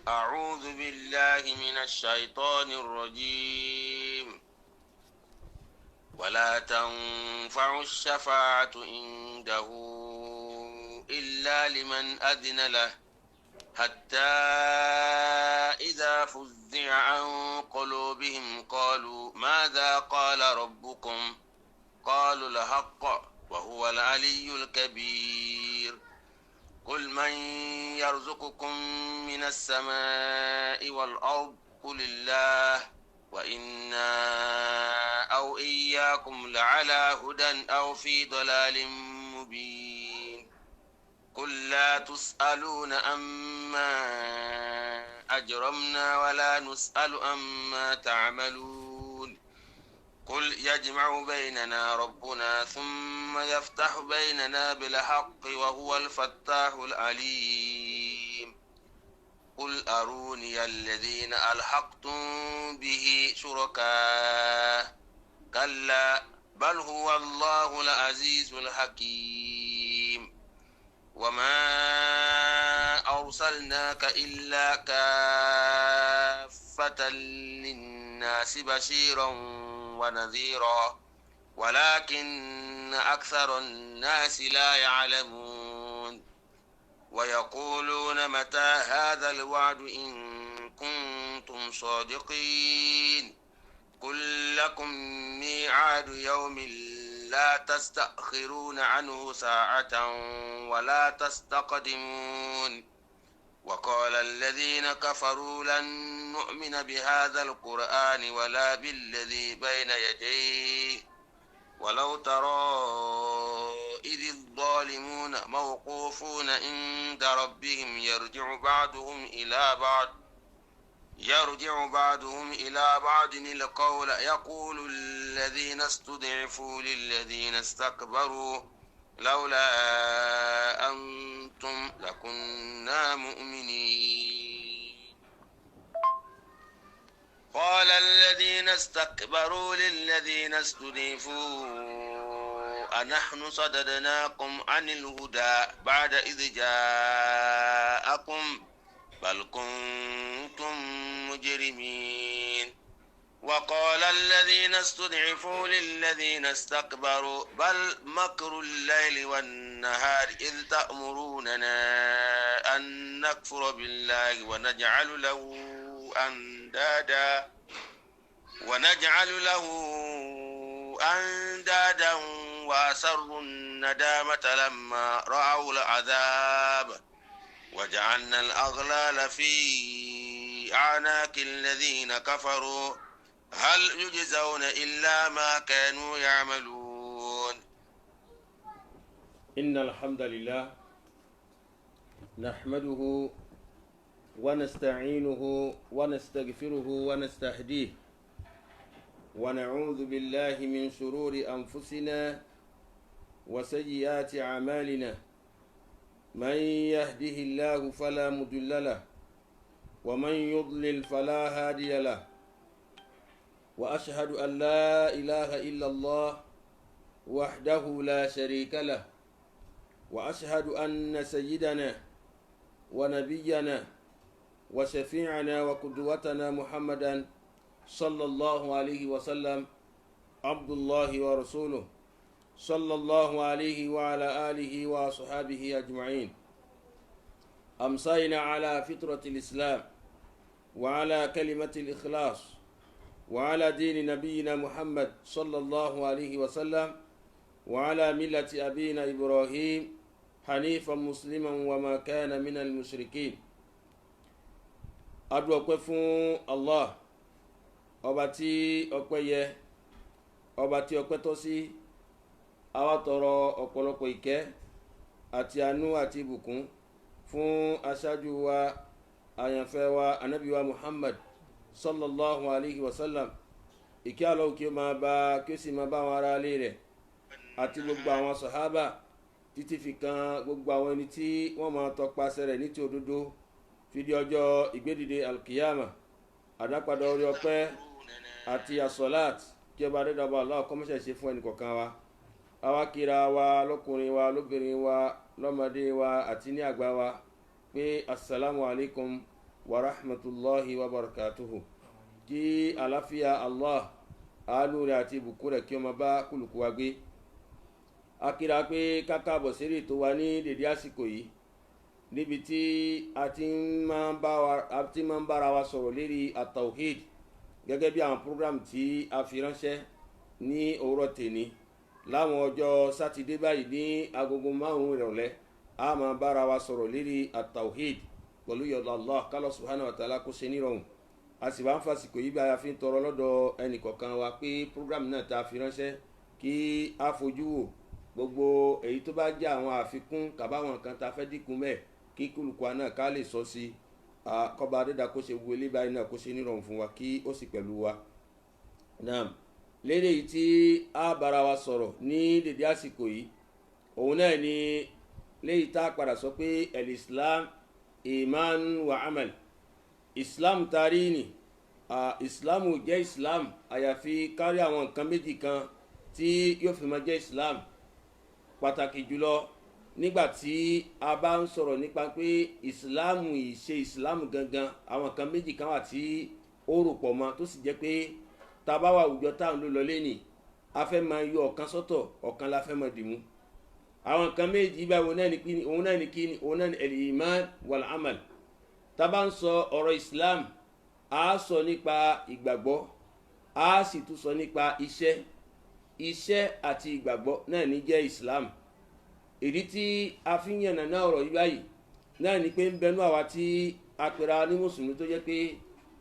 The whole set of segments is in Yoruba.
أعوذ بالله من الشيطان الرجيم. ولا تنفع الشفاعة عنده إلا لمن أذن له حتى إذا فزع عن قلوبهم قالوا ماذا قال ربكم قالوا الحق وهو العلي الكبير. قل من يرزقكم من السماء والأرض قل الله وإنا أو إياكم لعلى هدى أو في ضلال مبين. قل لا تسألون عما أجرمنا ولا نسأل عما تعملون. قل يجمع بيننا ربنا ثم يفتح بيننا بالحق وهو الفتاح العليم. قل أروني الذين ألحقتم به شركاء كلا بل هو الله العزيز الحكيم. وما أرسلناك إلا كافة للناس بشيرا ونذيرا ولكن أكثر الناس لا يعلمون. ويقولون متى هذا الوعد إن كنتم صادقين. قل لكم ميعاد يوم لا تستأخرون عنه ساعة ولا تستقدمون. وقال الذين كفروا لن نؤمن بهذا القرآن ولا بالذي بين يديه ولو ترى إذ الظالمون موقوفون عند ربهم يرجع بعضهم إلى بعض القول يقول الذين استضعفوا للذين استكبروا لولا أنتم لكنا مؤمنين. قال الذين استكبروا للذين استضعفوا أنحن صددناكم عن الهدى بعد إذ جاءكم بل كنتم مجرمين. وقال الذين استضعفوا للذين استكبروا بل مكر الليل والنهار إذ تأمروننا أن نكفر بالله ونجعل له أندادا وأسروا الندامة لما رأوا العذاب وجعلنا الأغلال في أعناق الذين كفروا هل يجزون إلا ما كانوا يعملون. إن الحمد لله نحمده ونستعينه ونستغفره ونستهديه ونعوذ بالله من شرور أنفسنا وسيئات أعمالنا. من يهده الله فلا مضل له ومن يضلل فلا هادي له. وأشهد أن لا إله إلا الله وحده لا شريك له وأشهد أن سيدنا ونبينا وشفيعنا وقدوتنا محمدا صلى الله عليه وسلم عبد الله ورسوله صلى الله عليه وعلى آله وصحابه أجمعين. أمسينا على فطرة الإسلام وعلى كلمة الإخلاص وعلى دين نبينا محمد صلى الله عليه وسلم وعلى ملة أبينا إبراهيم حنيفا مسلما وما كان من المشركين. adúpẹ́ fún Allah ọba tí ọpẹ́ yẹ, ọba tí ọpẹ́ tọ́ sí. A wá tọrọ ọ̀pọ̀lọpọ̀ ìkẹ́ àti àánú àti ìbùkún fún aṣáájú wa àyànfẹ́ wa ànábì wa Muhammad sallallahu alayhi wa sallam. Ìkẹ́ Ọlọ́run kí ó máa bá kí ó sì máa bá àwọn ará ilé rẹ̀ àti gbogbo àwọn sàhábà títí fi kan gbogbo àwọn ẹni tí wọ́n máa tọpasẹ̀ rẹ̀ ní ti òdodo fi di ọjọ́ ìgbédìde alkiyama. Àdápadà orí ọpẹ́ àti asọ́láàt kí ọba adédọ́gba Allah kọ́mọ́ṣẹ́ ṣe fún ẹnì kọ̀ọ̀kan wa. Àwa kíra wa lọ́kùnrin wa lóbìnrin wa lọ́mọdé wa àti ní àgbà wa pé assalamu alaikum wa rahmatulahi wa barakatuhu. Kí àlàáfíà Allah àánú rẹ̀ àti ìbùkún rẹ̀ kí ó máa bá kúlùkù wa gbé. A kíra pé kákàbọ̀ sérè tó wà ní dèdé àsìkò yìí níbi tí a ti máa ń bára wa sọ̀rọ̀ lérí at-tawhid gẹ́gẹ́ bí àwọn program tí a fi ránṣẹ́ ní òwúrọ̀ tèní láwọn ọjọ́ sátidé báyìí ní agogo 5 ìrọ̀lẹ́ a máa bára wa sọ̀rọ̀ lérí at-tawhid pẹ̀lú yọ̀dọ̀ Allah kálọ̀ subhanahu wa ta'ala kó ṣe nírọ̀rùn. A sì wá ń fàsìkò yìí bí a fi ń tọrọ lọ́dọ̀ ẹnìkọ̀ọ̀kan wa pé program náà tá a fi ránṣẹ́ kí a fojú wò gbogbo èyí tó bá jẹ́ àwọn àfikún kàbáwọn kan tá a fẹ́ dínkù mẹ́ẹ̀ kí kúlùkù náà ká lè sọ sí kọba adéda kó ṣe wọlé báyìí náà kó ṣe nírọ̀rùn fún wa kí ó sì pẹ̀lú wa. Naam, lédè yìí tí a bára wa sọ̀rọ̀ ní dèdé àsìkò yìí òun náà ni léyìí tá a padà sọ pé el-Islam iman wa amal. Islam tari ni Islam jẹ́ Islam àyàfi kárí àwọn nǹkan méjì kan tí yóò fi máa jẹ́ Islam. Pàtàkì jùlọ nígbàtí a bá ń sọ̀rọ̀ nípa pé Islam ìṣe Islam gangan àwọn nǹkan méjì kan wà tí ó rò pọ̀ mọ́ tó sì jẹ́ pé tá bá wà àwùjọ táwọn ló lọ lẹ́nìí a fẹ́ máa yọ ọ̀kan sọ́tọ̀ ọ̀kan la fẹ́ máa dìmú. Àwọn nǹkan méjì báyìí òun náà ni kíni òun náà ni el-iman wal-amal. Tá bá ń sọ ọ̀rọ̀ Islam a sọ nípa ìgbàgbọ́ a sì tún sọ nípa iṣẹ́ àti ìgbàgbọ́ náà ní jẹ́ Islam. Ìdí tí a fi ń yànnà náà ọ̀rọ̀ yìí báyìí náà ni pé ń bẹnu àwa tí a pera ní mùsùlùmí tó jẹ́ pé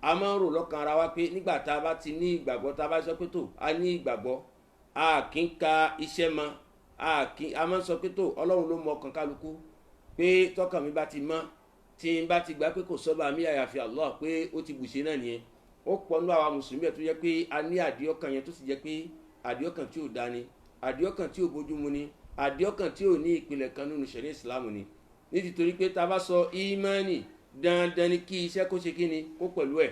a máa ń rò lọ́kàn ara wa pé nígbà tá a bá ti ní ìgbàgbọ́ tá a bá sọ pé tó a ní ìgbàgbọ́ a kì í ka iṣẹ́ mọ́ a máa ń sọ pé tó Ọlọ́run ló mọ ọkàn kálukú pé tọkàn mi bá ti mọ́ tí n bá ti gbà pé kò sọ́ba mi àyàfi Allah pé ó ti bùṣe náà nìyẹn. Ó pọ̀ nínú àwa mùsùlùmí tó jẹ́ pé a ní àdìọ́kàn yẹn tó sì jẹ́ pé àdìọ́kàn tí ò dá ni àdìọ́kàn tí ò bójúmu ni àdìọ́kàn tí ò ní ìpìlẹ̀ kan nínú ṣẹ̀ríà Ìsìlámù ni. Nítorí pé tá a bá sọ ìmánì dandan ni kí iṣẹ́ kó ṣe kí ni kó pẹ̀lú ẹ̀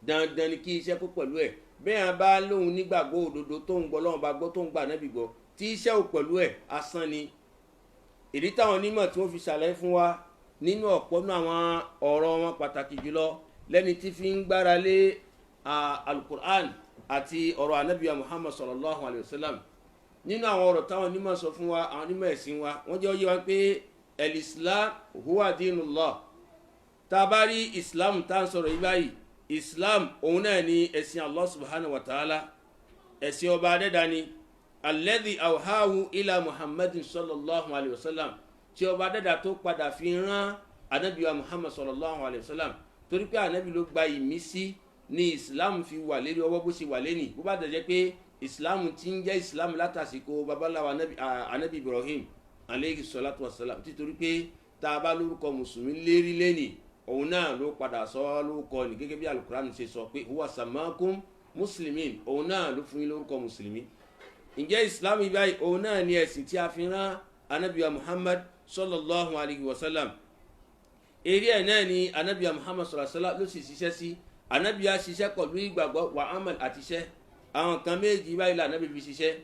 dandan ni kí iṣẹ́ kó pẹ̀lú ẹ̀. Bẹ́ẹ̀ a bá lóhun nígbàgbọ́ òdodo tó ń gbọ́ Ọlọ́run bá gbọ́ tó ń gbà Ànábì gbọ́ tí iṣẹ́ ò pẹ̀lú ẹ̀ asán ni. Ìdí táwọn onímọ̀ tí wọ́n fi ṣàlàyé fún wa nínú ọ̀pọ̀ nínú àwọn ọ̀rọ̀ wọn pàtàkì jùlọ lẹ́ni tí fi ń gbára lé alukur'an àti ọ̀rọ̀ anabiya Muhammad sallallahu alayhi wa sallam. Nínú àwọn ọ̀rọ̀ táwọn onímọ̀ sọ fún wa àwọn onímọ̀ ẹ̀sìn wa wọ́n jẹ́ ó yé wa pé el-Islam huwa dinullah. Tá a bá rí Islam tá à ń sọ̀rọ̀ yìí báyìí Islam òun náà ni ẹ̀sìn Allah subhanahu wa ta'ala ẹ̀sìn ọba adẹ́dá ni alladhi awhahu ila Muhammadin sallallahu alayhi wa sallam tí ọba dẹ́dà tó padà fi rán anabiwa Muhammad sallallahu alayhi wa sallam torí pé anabi ló gba ìmísí ní Islam fi wà lérí ọwọ́ bó ṣe wà lẹ́nìí. Bó bá dẹ̀jẹ́ pé Islam ti ń jẹ́ Islam látàsíkò babaláwa anabi Ibrahim aleyhi salatu wa salam títorí pé tá a bá lórúkọ mùsùlùmí lérí lẹ́nìí òun náà ló padà sọ lórúkọ ní gẹ́gẹ́ bí alukurani ṣe sọ pé huwa samakum muslimin òun náà ló fún yín lórúkọ mùsùlùmí. Ǹjẹ́ Islam yìí báyìí òun náà ni ẹ̀sìn tí a fi rán anabiwa Muhammad sallallahu alayhi wa sallam. Eré ẹ̀ náà ni anabiya Muhammad sallallahu alayhi wa sallam ló sì ṣiṣẹ́ sí. Anabiya ṣiṣẹ́ pẹ̀lú ìgbàgbọ́ wa amal àti iṣẹ́ àwọn kan méjì báyìí la anabi fi ṣiṣẹ́.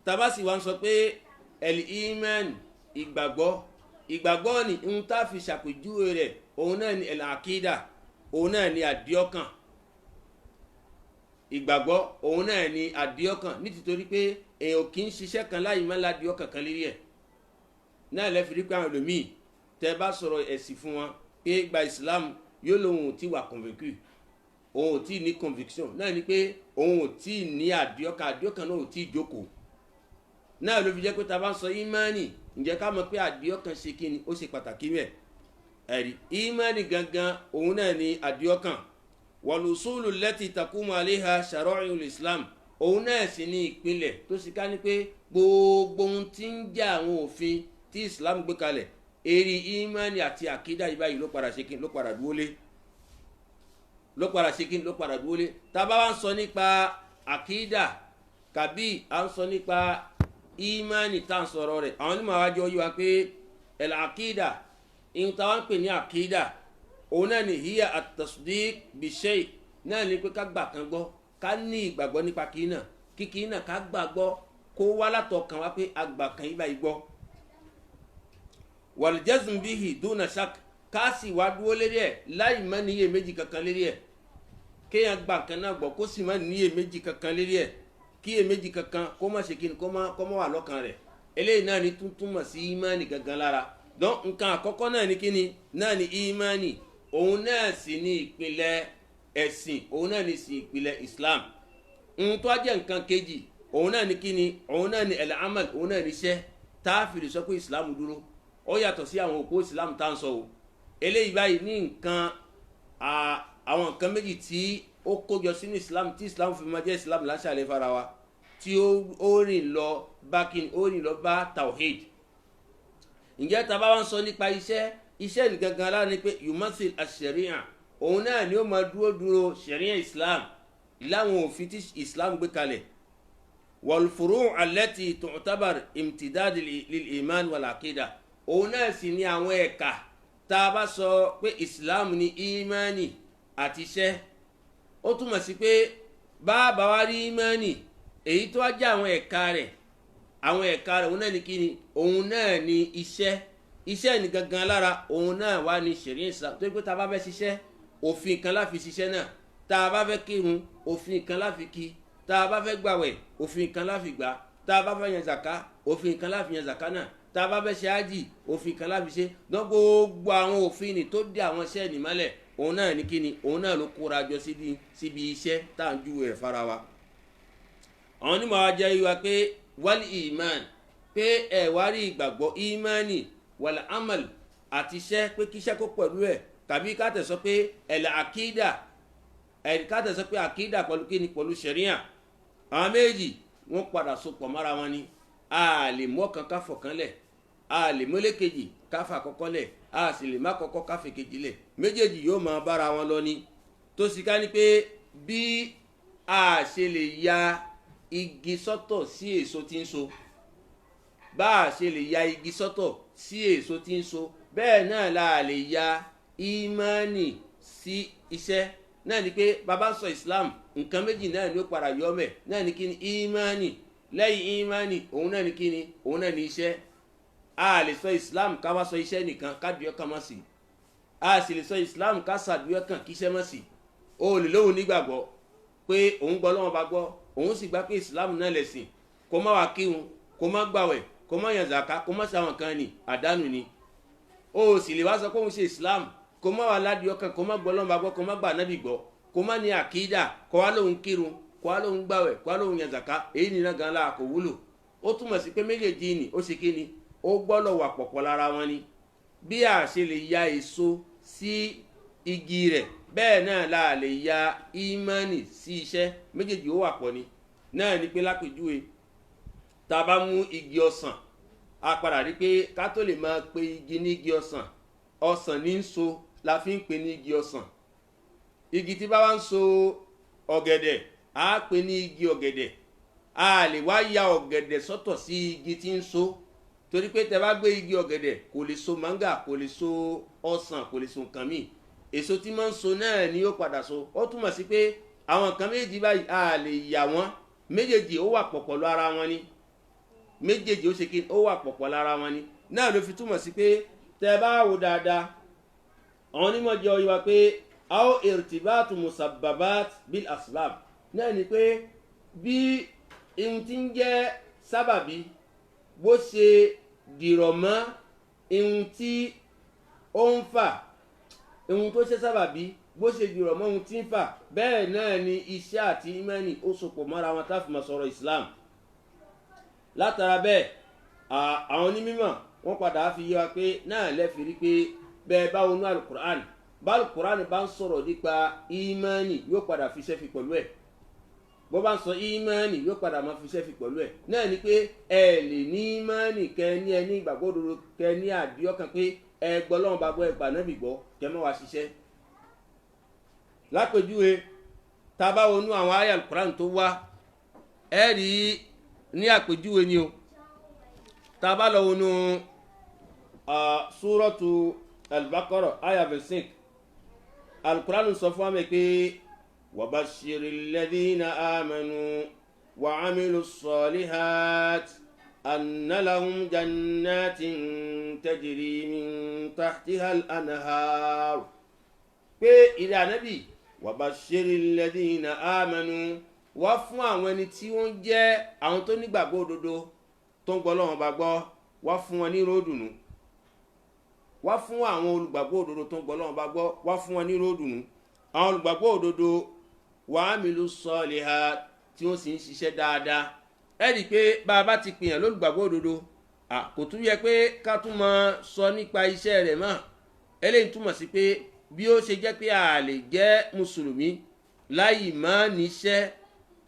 Tabasi wa ń sọ pé el-iman ìgbàgbọ́ ni ń tá fi ṣàpèjúwe rẹ̀ òun náà ni el-akida òun náà ni àdìọ́kàn. Ìgbàgbọ́ òun náà ni àdìọ́kàn nítorí pé èèyàn kì í ṣiṣẹ́ kan láì má ládìọ́kàn kan lérí ẹ̀. Náà lẹ́fi rí pé àwọn ẹlòmíì tẹ́ bá sọ̀rọ̀ ẹ̀sìn fún wọn pé gba Islam yóò lóun ò tí wà convinced òun ò tí ní conviction náà ni pé òun ò tí ní àdìọ́kàn náà ò tí jókòó. Náà ló fi jẹ́ pé tá a bá sọ ìmánì ǹjẹ́ ká mọ̀ pé àdìọ́kàn ṣe kí ni ó ṣe pàtàkì mẹ́ ẹ̀rí. Ìmánì gangan òun náà ni àdìọ́kàn wal-usulu allati taqumu alayha shara'i'ul Islam òun náà sì ní ìpìlẹ̀ tó sì ká ní pé gbogbo ohun tí ń jẹ́ àwọn òfin tí Islam gbé kalẹ̀ eri imani àti àkídà ìbáyìí ló padà ṣe kí ló padà dúró lé tá bá wá ń sọ nípa àkídà kàbí à ń sọ nípa imani tá à ń sọ̀rọ̀ rẹ̀ àwọn onímọ̀ àwájọ yìí wá pé el àkídà ìhun táwọn ń pè ní àkídà òun náà ni hiya at-tasdiq bi shay náà ni pé ká gbà kan gbọ́ ká ní ìgbàgbọ́ nípa kíkí náà ká gbàgbọ́ kó wá látọkàn wá pé àgbà kan yìí báyìí gbọ́. Wal jazm bihi duna shak ká sì wá dúró lérí ẹ̀ láì má níyè méjì kankan lérí ẹ̀ kéèyàn gbà kan náà gbọ́ kó sì má níyè méjì kankan lérí ẹ̀ kí èméjì kankan kó má ṣe kíni kó má wà lọ́kàn rẹ̀ eléyìí náà ni túmọ̀ sí ìmánì gangan lára dán nǹkan àkọ́kọ́ náà ni kíni náà ni ìmánì òun náà sì ní ìpìlẹ̀ ẹ̀sìn òun náà ní sí ìpìlẹ̀ Islam ohun tó jẹ́ nǹkan kejì òun náà ni kíni òun náà ni al-amal òun náà ni iṣẹ́ tá a fi lè sọ pé Islam dúró ó yàtọ̀ sí àwọn òpó Islam tá à ń sọ o eléyìí báyìí ní nǹkan àwọn nǹkan méjì tí ó kójọ sínú Islam tí Islam fi máa jẹ́ Islam láṣàlẹ̀ fara wa tí ó rìn lọ bá kíni ó rìn lọ bá tawhid ǹjẹ́ tá a bá wá ń sọ nípa iṣẹ́ nìkan gan lára ni pé yumathil ash-sharia òun náà ni ó máa dúró sharia Islam láwọn òfin tí Islam gbé kalẹ̀ wal furu' allati tu'tabar imtidad lil iman wal aqida òun náà sì ni àwọn ẹ̀ka tá a bá sọ pé Islam ni imani àti iṣẹ́ ó túmọ̀ sí pé bàbá wa rí imani èyí tó wá jẹ́ àwọn ẹ̀ka rẹ̀ òun náà ni kíni òun náà ni iṣẹ́ ní gangan lára òun náà wà ní sharia Islam tó yẹ pé tá a bá fẹ́ ṣiṣẹ́ òfin kan láfi ṣiṣẹ́ náà tá a bá fẹ́ kírun òfin kan láfi kí tá a bá fẹ́ gbàwẹ̀ òfin kan láfi gbà tá a bá fẹ́ yan zaka òfin kan láfi yan zaka náà tá a bá fẹ́ ṣe ájì òfin kan láfi ṣe dán gbogbo àwọn òfin ni tó dé àwọn iṣẹ́ nìmọ́lẹ̀ òun náà ní kíni òun náà ló kóra jọ síbi iṣẹ́ tá à ń ju rẹ̀ fara wa. àwọn onímọ̀ wa jẹ́ ìwà pé wal iman pé ẹ̀ wá rí ìgbàgbọ́ imani wal amal àti iṣẹ́ pé kíṣẹ́ kó pẹ̀lú ẹ̀ tàbí ká tẹ̀ sọ pé ẹ̀lẹ́ àkídà ká tẹ̀ sọ pé àkídà pẹ̀lú kíni pẹ̀lú ṣẹ̀ríà àwọn méjì wọ́n padà sopọ̀ mára wọn ni a lè mú ọ̀kan ká fọ̀kan lẹ̀ a lè mọ́lé kejì ká fà kọ́kọ́ lẹ̀ a sì lè má kọ́kọ́ ká fẹ́ kejì lẹ̀ méjèèjì yóò máa bára wọn lọ ni tó sì ká ní pé bí a ṣe lè ya igi sọ́tọ̀ sí èso tí ń so bá a ṣe lè ya igi sọ́tọ̀ sí èso tí ń so bẹ́ẹ̀ náà la lè ya ìmánì sí iṣẹ́ náà ni pé bàbá sọ Islam nǹkan méjì náà ni ó padà yọ mẹ́ náà ni kíni ìmánì lẹ́yìn ìmánì òun náà ni kíni òun náà ni iṣẹ́ a lè sọ Islam ká wá sọ iṣẹ́ nìkan ká dùn ọkàn mọ́ sí a sì lè sọ Islam ká sàdùn ọkàn kí iṣẹ́ mọ́ sí o lè lóhun nígbàgbọ́ pé òun gbọ́ lọ́wọ́ bá gbọ́ òun sì gbà pé Islam náà lẹ̀sìn kó má wá kírun kó má gbàwẹ̀ kó má yan zaka kó má ṣàwọn kan ni àdánù ni o sì lè wá sọ pé òun ṣe Islam kó má wà ládìí ọkàn kó má gbọ́ lọ́wọ́ bá gbọ́ kó má gbà nábì gbọ́ kó má ní àkídà kó wá lóhun kírun kó wá lóhun gbàwẹ̀ kó wá lóhun yan zaka èyí nìyẹn gan la kò wúlò ó túmọ̀ sí pé méjèèjì ni ó ṣe kí ni ó gbọ́dọ̀ wà pọ̀pọ̀ lára wọn ni bí a ṣe lè ya èso sí igi rẹ̀ bẹ́ẹ̀ náà la lè ya ìmánì sí iṣẹ́ méjèèjì ó wà pọ̀ ni náà ni pé lápèjúwe tá a bá mú igi ọsàn a padà rí pé ká tó lè máa pe igi ní igi ọsàn ní ń so la fi ń pè ní igi ọsàn igi tí bá wá ń so ọ̀gẹ̀dẹ̀ a pè ní igi ọ̀gẹ̀dẹ̀ a lè wá ya ọ̀gẹ̀dẹ̀ sọ́tọ̀ sí igi tí ń so torí pé tẹ bá gbé igi ọ̀gẹ̀dẹ̀ kò lè so manga kò lè so ọsàn kò lè so nǹkan míì èso tí máa ń so náà ni ó padà so ó túmọ̀ sí pé àwọn nǹkan méjì báyìí a lè yà wọ́n méjèèjì ó wà pọ̀pọ̀ lára wọn ni méjèèjì ó ṣe kí ó wà pọ̀pọ̀ lára wọn ni náà ló fi túmọ̀ sí pé tẹ bá wò dáadáa àwọn onímọ̀ jẹ́ ọyọ́ wa pé aw irtibatu musabbabat bil asbab náà ni pé bí ihun tí ń jẹ́ sábàbí bó ṣe dìrọ̀ mọ́ ihun tí ó ń fà ihun tó ṣe sábàbí bó ṣe dìrọ̀ mọ́ ohun tí ń fà bẹ́ẹ̀ náà ni iṣẹ́ àti ìmánì ó sopọ̀ mọ́ra wọn tá fi máa sọ̀rọ̀ Islam látara bẹ́ẹ̀ àwọn onímọ̀ wọ́n padà fi yé wa pé náà lẹ́fi rí pé bẹ́ẹ̀ bá wọnú alukur'an bá alukur'an bá ń sọ̀rọ̀ nípa ìmánì yóò padà fi ṣẹ́fi pẹ̀lú ẹ̀ bó bá ń sọ ìmánì yóò padà máa fi ṣẹ́fi pẹ̀lú ẹ̀ náà ni pé ẹ lè ní ìmánì kẹ ní ẹni ìgbàgbọ́ òdodo kẹ ní àdìọ́kàn pé ẹ gbọ́ lọ́wọ́n bá gbọ́ ẹ gbà náà bì gbọ́ kẹ mọ́ wá ṣiṣẹ́ lápèjúwe tá a bá wọnú àwọn àyá alukur'an tó wá ẹ rí ní àpèjúwe ni o tá a bá lọ wọnú súrọ́tù al-Baqara àyá 25 alukur'an sọ fún wa pé wabashiril ladhina amanu wa amilu salihat anna lahum jannatin tajri min tahtiha al-anhar pé ìrẹ́ ànábì wa bashiril ladhina amanu wá fún àwọn ẹni tí wọ́n jẹ́ àwọn tó nígbàgbọ́ òdodo tó ń gbọ́ Ọlọ́run bá gbọ́ wá fún wọn ní ròdùnú wá fún àwọn olùgbàgbọ́ òdodo tó ń gbọ́ Ọlọ́run bá gbọ́ wá fún wọn ní ròdùnú àwọn olùgbàgbọ́ òdodo wa amilu salihat tí wọ́n sì ń ṣiṣẹ́ dáadáa ẹ rí i pé bá a bá ti pèèyàn lólùgbàgbọ́ òdodo kò tún yẹ pé ká tún mọ sọ nípa iṣẹ́ rẹ̀ mọ́ eléyìí túmọ̀ sí pé bí ó ṣe jẹ́ pé a lè jẹ́ mùsùlùmí láì má níṣẹ́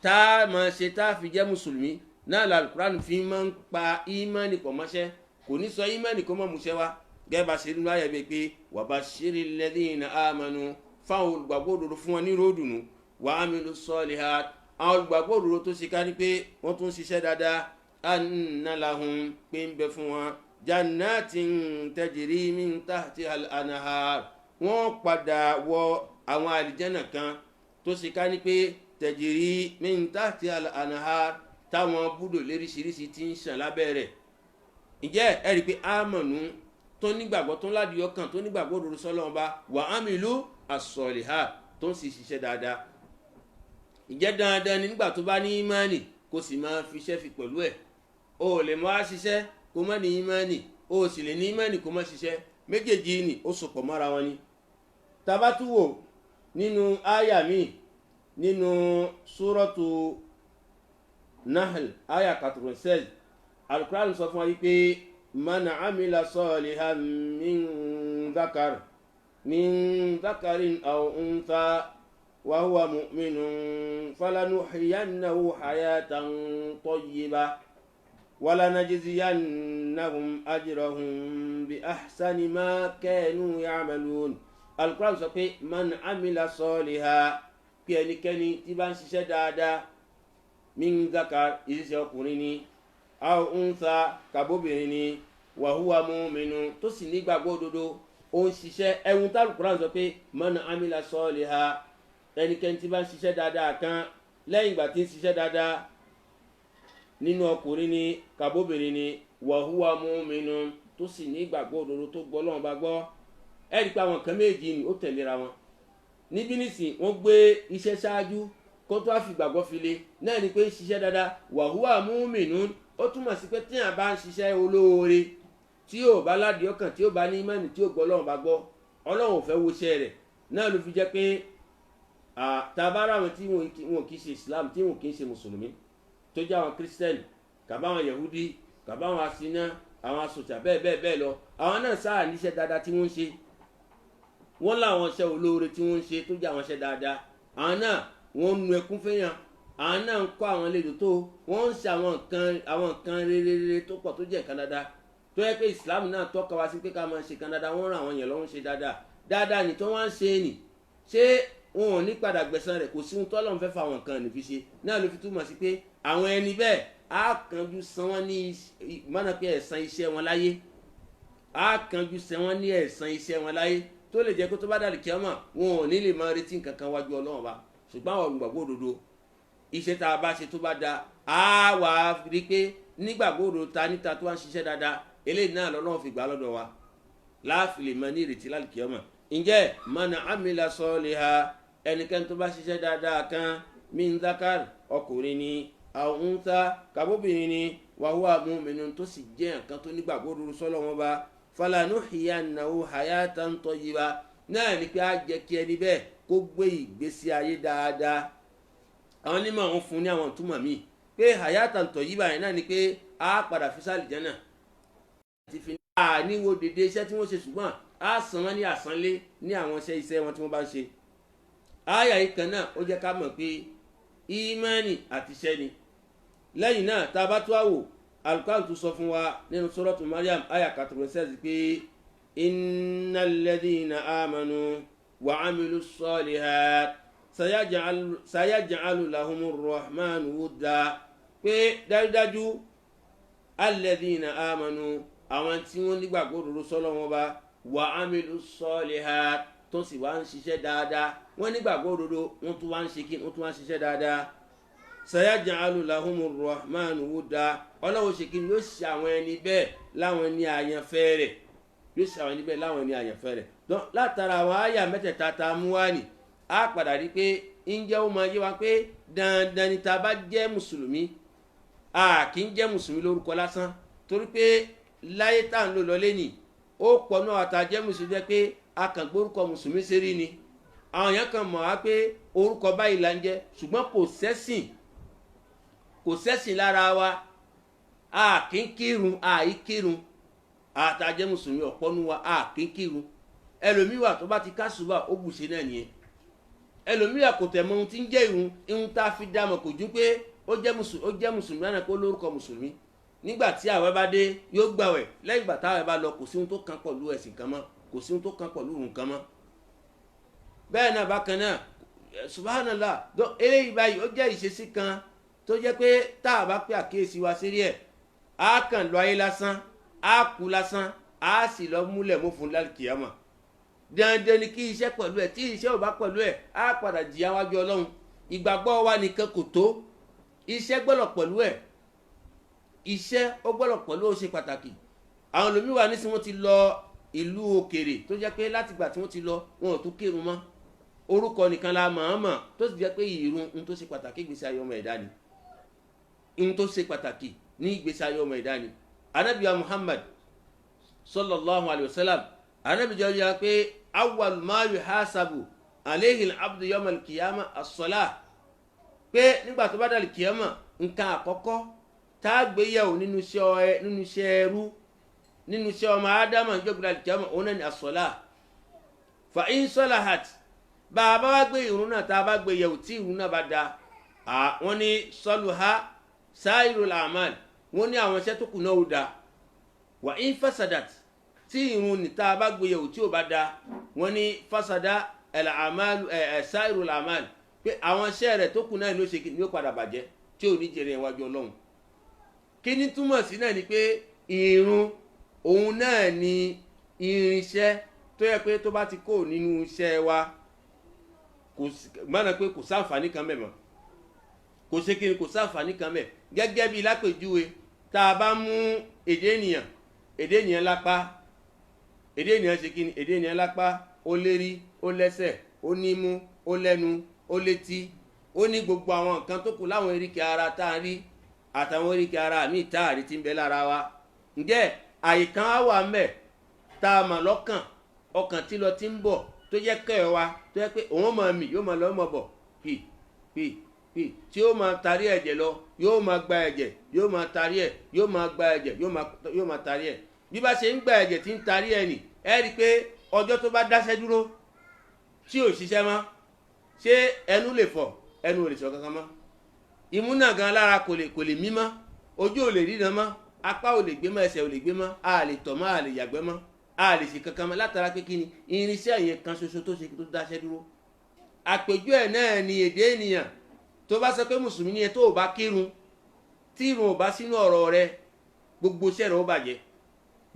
tá a máa ṣe tá a fi jẹ́ mùsùlùmí náà làlùkùránì fi máa ń pa ìmánì pọ̀ mọ́ṣẹ́ kò ní sọ ìmánì kó mọ́ múṣẹ́ wá gẹ́gẹ́ bá ṣe nínú ayé bíi pé wa bashiril ladhina amanu fáwọn olùgbàgbọ́ òdodo fún wọn ní ròdùnú wa amilu salihat àwọn olùgbàgbọ́ òdodo tó ṣe ká ní pé wọ́n tún ṣiṣẹ́ dáadáa anna lahum pé ń bẹ fún wọn jannatin tajri min tahtiha al-anhar wọ́n padà wọ àwọn àlìjẹ́nà kan tó ṣe ká ní pé tajri min tahtiha al-anhar táwọn búdò léríṣiríṣi ti ń ṣàn lábẹ́ rẹ̀ ǹjẹ́ ẹ rí i pé amanu tó nígbàgbọ́ tó ládìí ọkàn tó nígbàgbọ́ òdodo sọ́lọ́run bá wa amilu as-salihat tó ń sì ṣiṣẹ́ dáadáa ìjẹ́ dandan ni nígbà tó bá ní ìmánì kó sì máa fi iṣẹ́ fi pẹ̀lú ẹ̀ o ò lè máa ṣiṣẹ́ kó má ní ìmánì o ò sì lè ní ìmánì kó má ṣiṣẹ́ méjèèjì ni ó sopọ̀ mọ́ra wọn ni. tabatuwo nínú àyà mi nínú súrọ́tù Nahl àyà 96 Al-Qur'an sọ fún wa wípé man amila salihan min dhakarin aw untha وهو مؤمن فلنحيينه حياة طيبة ولنجزينهم أجرهم بأحسن ما كانوا يعملون. القرآن sọ pé من عمل صالحا pé ẹnikẹ́ni tí bá ń ṣiṣẹ́ dáadáa min dhakar ìṣiṣẹ́ ọkùnrin ni aw untha kàbóbìnrin ni وهو مؤمن tó sì nígbàgbọ́ òdodo ó ń ṣiṣẹ́ ẹ̀wùn tí Al-Qur'an sọ pé من عمل صالحا ẹnikẹ́ni tí bá ń ṣiṣẹ́ dáadáa kan lẹ́yìn ìgbà tí ń ṣiṣẹ́ dáadáa nínú ọkùnrin ni kàbóbìnrin ni wa huwa mu'minun tó sì ní ìgbàgbọ́ òdodo tó gbọ́ Ọlọ́run bá gbọ́ ẹ rí i pé àwọn kan méjì ni ó tẹ̀léra wọn níbí nísìn wọ́n gbé iṣẹ́ ṣáájú kó tó wá fi ìgbàgbọ́ fi lé náà ni pé ń ṣiṣẹ́ dáadáa wa huwa mu'minun ó túmọ̀ sí pé tíyàn bá ń ṣiṣẹ́ olóore tí yóò bá ládìí ọkàn tí yóò bá ní ìmánì tí yóò gbọ́ Ọlọ́run bá gbọ́ Ọlọ́run ò fẹ́ wo iṣẹ́ rẹ̀ náà ló fi jẹ́ pé tabara àwọn tí wọn kì í ṣe Islam tí wọn kì í ṣe mùsùlùmí tó jẹ́ àwọn kírísítẹ́nì kàbáwọn yahudi kàbáwọn asiná àwọn asòtà bẹ́ẹ̀ lọ àwọn náà sáà níṣẹ́ dáadáa tí wọ́n ń ṣe wọ́n láwọn iṣẹ́ olóore tí wọ́n ń ṣe tó jẹ́ àwọn iṣẹ́ dáadáa àwọn náà wọ́n ń nu ẹkún fẹ́yàn àwọn náà ń kọ́ àwọn àlejò tó wọ́n ń ṣe àwọn nǹkan rere tó pọ̀ tó jẹ́ nǹkan dáadáa tó yẹ pé Islam náà tọ́ka wá sí pé ká máa ṣe kan dáadáa wọ́n ràn àwọn èèyàn lọ́wọ́ ń ṣe dáadáa ní tó wọ́n ń ṣe nì ṣé wọn ò ní padà gbẹ̀san rẹ̀ kò sí ohun tọ́lọ́run fẹ́ fa àwọn nǹkan ní fi ṣe náà ló fi túmọ̀ sí pé àwọn ẹni bẹ́ẹ̀ á kánjú san wọ́n ní mọ́nà pé ẹ̀san iṣẹ́ wọn láyé á kánjú san wọ́n ní ẹ̀san iṣẹ́ wọn láyé tó lè jẹ́ kó tó bá dàlù kí ọmọ wọn ò ní lè máa retí nǹkan kan wájú Ọlọ́run wa ṣùgbọ́n àwọn olùgbàgbọ́ òdodo iṣẹ́ tá a bá ṣe tó bá da á wà á rí pé nígbàgbọ́ òdodo ta níta tó wá ń ṣiṣẹ́ dáadáa eléyìí náà lọ́lọ́run fi gbà lọ́dọ̀ wa láàfin lè máa ní ìrètí lálùkí ọmọ ǹjẹ́ man amila soliha ẹnikẹ́ni tó bá ṣiṣẹ́ dáadáa kan min dhakar ọkùnrin ni aw untha kàbóbìnrin ni wa huwa mu'minun tó sì jẹ́ nǹkan tó nígbàgbọ́ òdodo sọ́lọ́ wọn bá falanuhyiyannahu hayatan tayyiba náà ni pé á jẹ́ kí ẹni bẹ́ẹ̀ kó gbé ìgbésí ayé dáadáa àwọn onímọ̀ wọn fún ní àwọn ìtumọ̀ míì pé hayatan tayyiba yẹn náà ni pé á padà fi sáàlì jẹ́nà àti fi níwò dédé iṣẹ́ tí wọ́n ṣe ṣùgbọ́n á san wọ́n ní àsanlé ní àwọn iṣẹ́ wọn tí wọ́n bá ń ṣe àyà yìí kan náà ó jẹ́ ká mọ̀ pé ìmánì àti iṣẹ́ ni lẹ́yìn náà tá a bá tó àwò Al-Qur'an tún sọ fún wa nínú Suratu Maryam àyà 96 pé innal ladhina amanu wa amilu salihat sayaj'alu lahumur rahmanu wudda pé dájúdájú alladhina amanu àwọn tí wọ́n nígbàgbọ́ òdodo sọ́lọ́ wọn bá wa amilu salihat tó sì wá ń ṣiṣẹ́ dáadáa wọ́n nígbàgbọ́ òdodo wọ́n tún wá ń ṣe kí wọ́n tún wá ń ṣiṣẹ́ dáadáa sayaj'alu lahumur rahmanu wudda ọlọ́wọ́ ṣe kí ni yóò ṣe àwọn ẹni bẹ́ẹ̀ láwọn ní àyànfẹ́ rẹ̀ yóò ṣe àwọn ẹni bẹ́ẹ̀ láwọn ní àyànfẹ́ rẹ̀ látara àwọn àyà mẹ́tẹ̀ẹ̀ta tá a mú wá ní a padà rí pé ǹjẹ́ ó máa yé wa pé dandan ni tá a bá jẹ́ mùsùlùmí a kì í jẹ́ mùsùlùmí lórúkọ lásán torí pé láyé tá à ń lò lọ lẹ́nìí ó pọ̀ náà àtàjẹ́ mùsùlùmí jẹ́ pé a kàn gbórúkọ mùsùlùmí sérí ni àwọn èèyàn kan mọ̀ wá pé orúkọ báyìí là ń jẹ́ ṣùgbọ́n kò sẹ́sìn lára wa a kì í kírun a yìí kírun àtàjẹ́ mùsùlùmí ọ̀pọ̀ nu wa a kì í kírun ẹlòmíwà tó bá ti kásùbà ó bùṣe náà nìyẹn ẹlòmíwà kò tẹ̀ mọ ohun tí ń jẹ́ irun tá a fi dá mọ̀ kò ju pé ó jẹ́ mùsùlùmí náà kó lórúkọ mùsùlùmí nígbà tí àwẹ̀ bá dé yóò gbàwẹ̀ lẹ́yìn ìgbà táwẹ̀ bá lọ kò sí ohun tó kan pẹ̀lú ẹ̀sìn kan mọ́ kò sí ohun tó kan pẹ̀lú ohun kan mọ́ bẹ́ẹ̀ náà bákan náà subhanallah eléyìí báyìí ó jẹ́ ìṣesí kan tó jẹ́ pé tá a bá pé àkíyèsí wa sí rí ẹ̀ á kàn lọ ayé lásán á kú lásán á sì lọ múlẹ̀ mú fún lálùkìyàmà dandan ni kí iṣẹ́ pẹ̀lú ẹ̀ tí iṣẹ́ ò bá pẹ̀lú ẹ̀ á padà jìyà wájú ọlọ́run ìgbàgbọ́ wa nìkan kò tó iṣẹ́ gbọ́dọ̀ pẹ̀lú ẹ̀ iṣẹ́ ó gbọ́dọ̀ pẹ̀lú ó ṣe pàtàkì àwọn olómìnira nísìnyí wọ́n ti lọ ìlú òkèrè tó jẹ́ pé látìgbà tí wọ́n ti lọ wọn ò tún kírun mọ́ orúkọ nìkan la mọ̀ọ́mọ̀ tó sì jẹ́ pé ìrun ń tó ṣe pàtàkì ìgbésí ayé ọmọ ẹ̀dá ni ń tó ṣe pàtàkì ní ìgbésí ayé ọmọ ẹ̀dá ni anabiya Muhammad sallallahu alayhi wa sallam anabi jẹ́ ọjà pé awwal ma yuhasabu alayhi al-abdu yawm al-qiyamah as-salah pé nígbà tó bá dàlí kìyàmà nǹkan àkọ́kọ́ tá a gbé yẹ̀wò nínú iṣẹ́ ẹrú nínú iṣẹ́ ọmọ ádámà ń jọ́gbìnrin àlìkìyàmà òun náà ni as-salah fa in salahat bá a bá wá gbé ìrun náà tá a bá gbé yẹ̀wò tí ìrun náà bá da wọ́n ní saluha sairul a'mal wọ́n ní àwọn iṣẹ́ tó kù náà ó da wa in fasadat tí ìrun ní tá a bá gbé yẹ̀wò tí ò bá da wọ́n ní fasada al-a'mal sairul a'mal pé àwọn iṣẹ́ rẹ̀ tó kù náà ló ṣe kí ni ó padà bàjẹ́ tí ò ní jèrè iwájú ọlọ́run kí ni túmọ̀ sí náà ni pé ìrun òun náà ni irinṣẹ́ tó yẹ pé tó bá ti kó nínú iṣẹ́ wa kò gbọ́dọ̀ pé kò sáǹfààní kan mẹ́ mọ́ kò ṣe kí ni kò sáǹfààní kan mẹ́ gẹ́gẹ́ bí lápèjúwe tá a bá mú èdè ènìyàn lápá èdè ènìyàn ṣe kí ni èdè ènìyàn lápá ó lérí ó lẹ́sẹ̀ ó nímú ó lẹ́nu ó létí ó ní gbogbo àwọn nǹkan tó kù láwọn eríkè ara tá a rí àtàwọn eríkè ara míì tá a rí ti ń bẹ lára wa ǹjẹ́ àyíkan á wà mẹ́ tá a mà lọ́kàn ọkàn tí lọ ti ń bọ̀ tó jẹ́ kẹ́ wa tó jẹ́ pé òun máa mì yóò máa lọ mọ̀ bọ̀ pì tí ó máa tarí ẹ̀jẹ̀ lọ yóò máa gba ẹ̀jẹ̀ yóò máa tarí ẹ̀ yóò máa gba ẹ̀jẹ̀ yóò máa tarí ẹ̀ bí bá ṣe ń gba ẹ̀jẹ̀ tí ń tarí ẹ̀ nì ẹ́ rí i pé ọjọ́ tó bá dáṣẹ́ dúró tí ò ṣiṣẹ́ mọ́ ṣé ẹnu lè fọ̀ ẹnu ò lè sọ kankan mọ́ imú náà gan lára kò lè mí mọ́ ojú ò lè ríran mọ́ apá ò lè gbé mọ́ ẹsẹ̀ ò lè gbé mọ́ a lè tọ̀ mọ́ a lè yàgbẹ́ mọ́ a lè ṣe kankan mọ́ látara pé kí ni irinṣẹ́ yẹn kan ṣoṣo tó ṣe tó dáṣẹ́ dúró àpèjú ẹ̀ náà ni èdè ènìyàn tó bá sọ pé mùsùlùmí ni ẹ tó ò bá kírun tí irun ò bá sínú ọ̀rọ̀ rẹ gbogbo iṣẹ́ rẹ ó bàjẹ́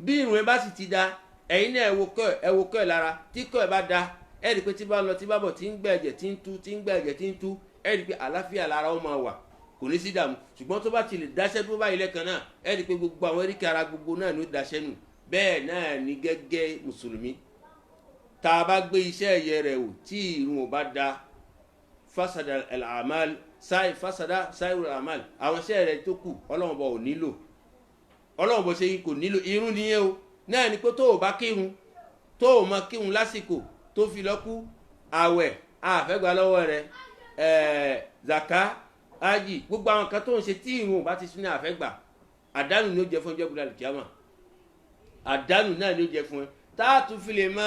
bí irun ẹ bá sì ti da ẹ̀yin náà ẹ wo kọ́ ẹ̀ lára tí kọ́ ẹ̀ bá da ẹ rí i pé tí bá lọ tí bá bọ̀ tí ń gbẹ ẹ̀jẹ̀ tí ń tú tí ń gbẹ ẹ̀jẹ̀ tí ń tú ẹ rí i pé àlàáfíà lára ó máa wà kò ní sí dààmú ṣùgbọ́n tó bá ti lè dáṣẹ́ dúró báyìí lẹ́kan náà ẹ rí i pé gbogbo àwọn eríkè ara gbogbo náà ló dáṣẹ́ nù bẹ́ẹ̀ náà ní gẹ́gẹ́ mùsùlùmí tá a bá gbé iṣẹ́ ẹ̀yẹ rẹ̀ wò tí irun ò bá da fasada al-amal fasada sairu al-amal àwọn iṣẹ́ rẹ̀ tó kù ọlọ́run bọ̀ ò nílò ọlọ́run bọ̀ ṣe kò nílò irun nìyẹn o náà ni pé tó o bá kírun tó o mọ kírun lásìkò tó fi lọ́kú àwẹ̀ àfẹ́gbà lọ́wọ́ rẹ̀ zaka ájì gbogbo àwọn kan tó ń ṣe tí irun ò bá ti sún ní àfẹ́gbà àdánù ni ó jẹ fún ọjọ́ gbọdọ̀ kíámà àdánù náà ni ó jẹ fún ẹ tá a tún fi lè mọ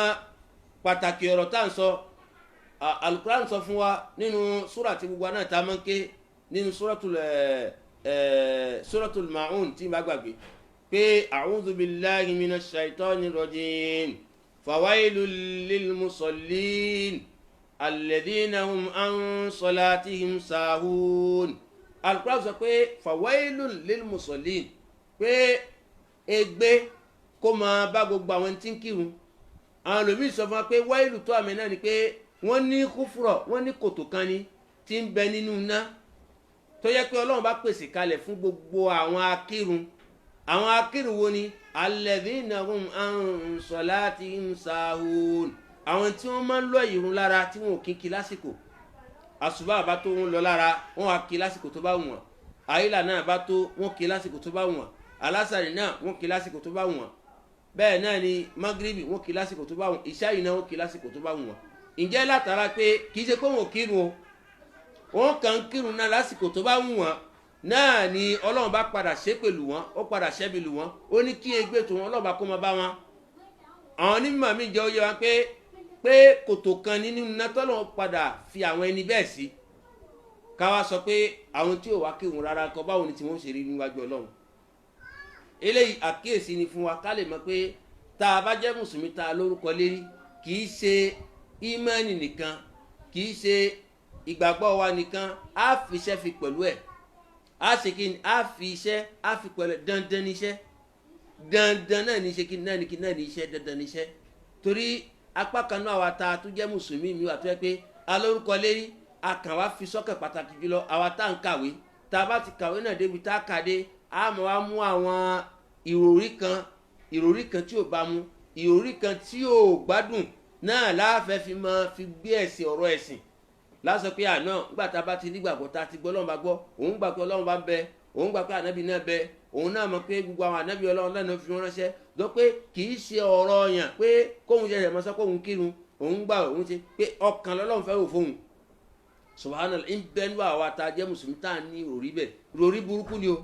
pàtàkì ọ̀rọ̀ tá à ń sọ alukuran sọ fún wa nínú súrà tí gbogbo náà tá a máa ń ké nínú súratul Ma'un tí n bá gbàgbé pé a'udhu billahi minash shaitani rajim fawailul lil musallin alladhina hum an salatihim sahun alukuran sọ pé fawailul lil musallin pé ègbé kó máa bá gbogbo àwọn tí ń kírun àwọn lòmí sọ fún wa pé wáìlù tó àmì náà ni pé wọ́n ní kúfúrọ̀ wọ́n ní kòtò kan ni tí ń bẹ nínú iná tó yẹ pé ọlọ́run bá pèsè kalẹ̀ fún gbogbo àwọn akírun wo ni alladhina hum an salatihim sahun àwọn tí wọ́n máa ń lọ ìrun lára tí wọn ò kí lásìkò àsùbá bá tó wọn lọ lára wọn wá kí lásìkò tó bá wọn àyílà náà bá tó wọn kí lásìkò tó bá wọn alásàrì náà wọn kí lásìkò tó bá wọn bẹ́ẹ̀ náà ni magribi wọn kí lásìkò tó bá wọn ìṣáyì náà wọn kí lásìkò tó bá wọn ǹjẹ́ látara pé kì í ṣe pé wọn ò kírun o wọn kàn ń kírun náà lásìkò tó bá wọn náà ni ọlọ́run bá padà ṣe pẹ̀lú wọn ó padà ṣẹ́bi lù wọn ó ní kí egbé tó wọn ọlọ́run bá kó máa bá wọn àwọn onímọ̀ mi jẹ́ ó yé wa pé kòtò kan nínú iná tọ́lọ́run padà fi àwọn ẹni bẹ́ẹ̀ sí káwa sọ pé àwọn tí ò wá kírun rárá kọ báwo ni tí wọ́n ṣe rí níwájú ọlọ́run eléyìí àkíyèsí ni fún wa ká lè mọ̀ pé tá a bá jẹ́ mùsùlùmí tá a lórúkọ lérí kì í ṣe ìmánì nìkan kì í ṣe ìgbàgbọ́ wa nìkan á fi iṣẹ́ fi pẹ̀lú ẹ̀ á ṣe kí ni á fi iṣẹ́ á fi pẹ̀lú dandan níṣẹ́ dandan náà ní ṣe kí náà ní kí náà ní iṣẹ́ dandan níṣẹ́ torí apá kan náà wa ta tó jẹ́ mùsùlùmí mi wà tó yẹ pé alórúkọ lérí akàn wá fi sọ́kàn pàtàkì jùlọ àwa tá à ń kàwé tá a bá ti kàwé náà débi tá a kàdé a mọ̀ wá mú àwọn ìròrí kan tí ò bá mu ìròrí kan tí ò gbádùn náà láàfẹ́ fi mọ fi gbé ẹ̀sìn ọ̀rọ̀ ẹ̀sìn lásọ pé àná nígbà tá a bá ti nígbàgbọ́ tá a ti gbọ́ Ọlọ́run bá gbọ́ òun gbà pé Ọlọ́run bá ń bẹ òun gbà pé ànábì náà bẹ òun náà mọ̀ pé gbogbo àwọn ànábì Ọlọ́run náà fi wọn ránṣẹ́ lọ pé kì í ṣe ọ̀rọ̀ yàn pé kóun ṣẹ̀ṣẹ̀ mọ́ sọ pé òun kírun òun gbà òun ṣe pé ọkàn lọ́lọ́run fẹ́ wò fóun subhanallah ń bẹ́ẹ̀ ní àwa tá a jẹ́ mùsùlùmí tá a ní ìròrí bẹ́ẹ̀ ìròrí burúkú ni o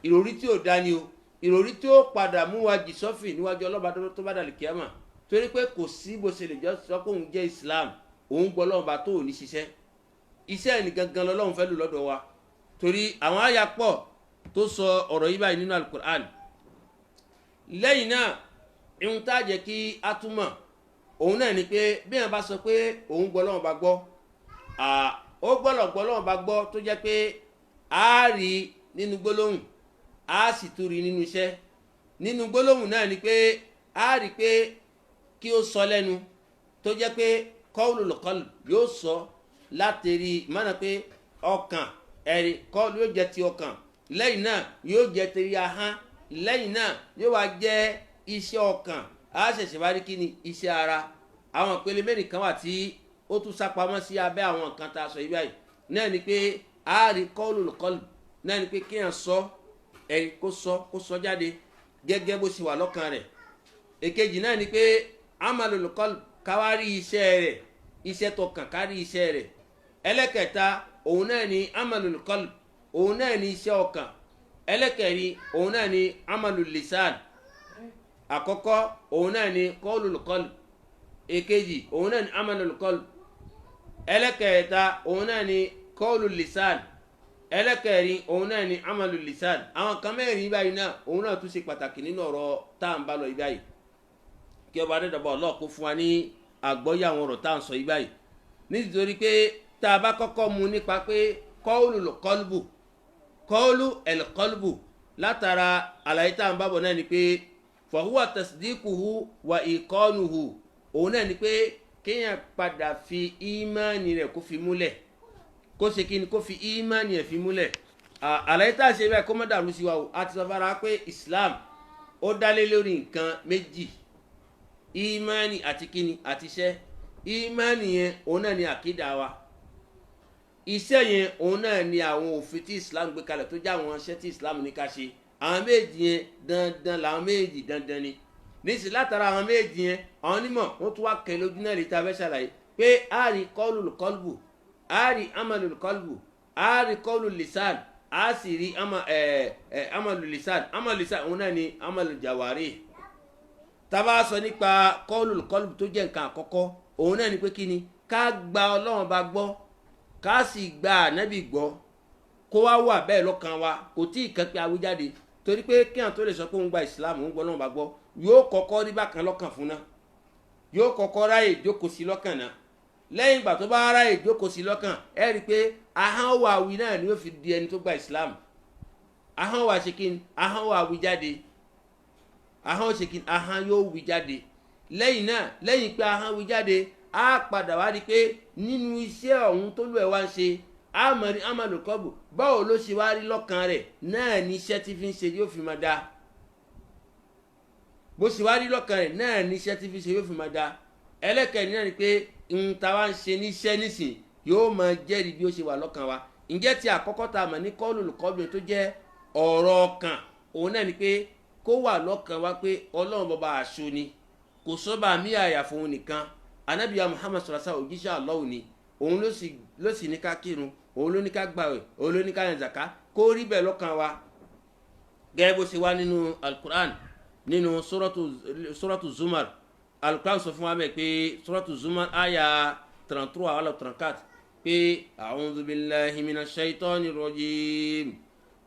ìròrí tí ò dá ni o ìròrí tí ó padà mú wa jì sọ́fì níwájú ọlọ́ba tó bá dàlí kíámà torí pé kò sí bó ṣe lè jọ sọ pé òun jẹ́ Islam òun gbọ́ ọlọ́ba tó ò ní ṣiṣẹ́ iṣẹ́ ẹni gangan lọ́lọ́run fẹ́ lò lọ́dọ̀ wa torí àwọn àyà pọ̀ tó sọ ọ̀rọ̀ yìí báyìí nínú alukur'an lẹ́yìn náà ihun tá a jẹ́ kí a túmọ̀ òun náà ni pé bí wọn bá sọ pé òun gbọ́ ọlọ́run bá gbọ́ ó gbọ́dọ̀ gbọ́ ọlọ́run bá gbọ́ tó jẹ́ pé a rí nínú gbólóhùn a sì tún rí nínú iṣẹ́ nínú gbólóhùn náà ni pé a rí pé kí ó sọ lẹ́nu tó jẹ́ pé qawlul qalb yóò sọ láti rí mọ́nà pé ọkàn ẹ̀rí kọ́ yóò jẹ́ ti ọkàn lẹ́yìn náà yóò jẹ́ ti ahọ́n lẹ́yìn náà yóò wá jẹ́ iṣẹ́ ọkàn a ṣẹ̀ṣẹ̀ bá rí kí ni iṣẹ́ ara àwọn ìpele mẹ́rin kan wà tí ó tún sápamọ́ sí abẹ́ àwọn nǹkan tá a sọ yìí báyìí náà ni pé a rí qawlul qalb náà ni pé kéèyàn sọ ẹ̀rí kó sọ jáde gẹ́gẹ́ bó ṣe wà lọ́kàn rẹ̀ èkejì náà ni pé amalul qalb káwárí iṣẹ́ rẹ̀ iṣẹ́ tọkàn kárí iṣẹ́ rẹ̀ ẹlẹ́kẹta òun náà ni amalul qalb òun náà ni iṣẹ́ ọkàn ẹlẹ́kẹrin òun náà ni amalul lisan àkọ́kọ́ òun náà ni qawlul qalb èkejì òun náà ni amalul qalb ẹlẹ́kẹta òun náà ni qawlul lisan ẹlẹ́kẹrin òun náà ni amalul lisan àwọn kan mẹ́rin báyìí náà òun náà tún ṣe pàtàkì nínú ọ̀rọ̀ tá à ń bá lọ yìí báyìí kí ọba adédọ̀bọ̀ ọlọ́ọ̀kú fún wa ní àgbọ́yé àwọn ọ̀rọ̀ tá à ń sọ yìí báyìí nítorí pé tá a bá kọ́kọ́ mu nípa pé qawlul qalbu qawlu el qalbu látara àlàyé tá à ń bábọ̀ náà ni pé fa huwa tasdiquhu wa iqanuhu òun náà ni pé kéèyàn padà fi ìmánì rẹ̀ kó fi múlẹ̀ kó ṣe kí ni kó fi ìmánì rẹ̀ fi múlẹ̀ àlàyé tá a ṣe bẹ́ẹ̀ kó má dàrú sí wa o a ti sọ fara pé Islam ó dálé lórí nǹkan méjì ìmánì àti kíni àti iṣẹ́ ìmánì yẹn òun náà ni àkídà wa iṣẹ́ yẹn òun náà ni àwọn òfin tí Islam gbé kalẹ̀ tó jẹ́ àwọn iṣẹ́ tí Islam ní ká ṣe àwọn méjì yẹn dandan làwọn méjì dandan ni níṣẹ́ látara àwọn méjì yẹn àwọn onímọ̀ wọ́n tún wá kẹ́ lójú náà lè ta fẹ́ ṣàlàyé pé a rí qawlul qalbu a rí amalul qalbu a rí qawlul lisan a sì rí amalul lisan òun náà ni amalul jawari tábà sọ nípa qawlul qalbu tó jẹ́ nǹkan àkọ́kọ́ òun náà ni pé kí ni ká gba Ọlọ́run bá gbọ́ ká sì gba ànábì gbọ́ kó wá wà bẹ́ẹ̀ lọ́kàn wa kò tí ì kẹ́pẹ́ awíjáde torí pé kíyàn tó lè sọ pé òun gba ìsìlámù òun gbọ́ Ọlọ́run bá gbọ́ yóò kọ́kọ́ rí bákan lọ́kàn fún náà yóò kọ́kọ́ ráyè jókòó sí lọ́kàn náà lẹ́yìn ìgbà tó bá ráyè jókòó sí lọ́kàn ẹ rí i pé ahọ́n wa wí náà ni yóò fi di ẹni tó gba ìsìlámù ahọ́n wa ṣe kí ni ahọ́n wa wí jáde ahọ́n ṣe kí ni ahọ́n yóò wí jáde lẹ́yìn náà lẹ́yìn pé ahọ́n wí jáde á padà wá rí i pé nínú iṣẹ́ ọ̀hún tó lù ẹ̀ wá ń ṣe àmọ̀rí amalùkọ́bù báwo ló ṣe wá rí lọ́kàn rẹ̀ náà ní iṣẹ́ tí fi ń ṣe yóò fi máa dá bó ṣe wá rí lọ́kàn rẹ̀ náà ní iṣẹ́ tí fi ń ṣe yóò fi máa dá ẹlẹ́kẹ̀rin náà ni pé ń ta wá ń ṣe níṣẹ́ nísìn yóò máa jẹ́rìí bí ó ṣe wà lọ́kàn wa ǹjẹ́ ti àkọ́kọ́ tá a mọ̀ ní kọ́ọ̀lù tó jẹ́ ọ̀rọ̀ ọkàn òun náà ni pé kó wà lọ́kàn wa pé ọlọ́run bọba àṣọ ni kò sọ́ba mí àyàfo òun nìkan anábìyà Muhammad sọ̀rọ̀sá òjíṣẹ́ Allah ni òun ló sì ní ká kírun òun ló ní ká gbààwẹ̀ òun ló ní ká yan zaka kó rí bẹ́ẹ̀ lọ́kàn wa gẹ́gẹ́ bó ṣe wá nínú alukur'an nínú suratu Zumar alukur'an sọ fún wa bẹ́ẹ̀ pé suratu Zumar aya 33 wala 34 pé a'udhu billahi minash shaitani rajim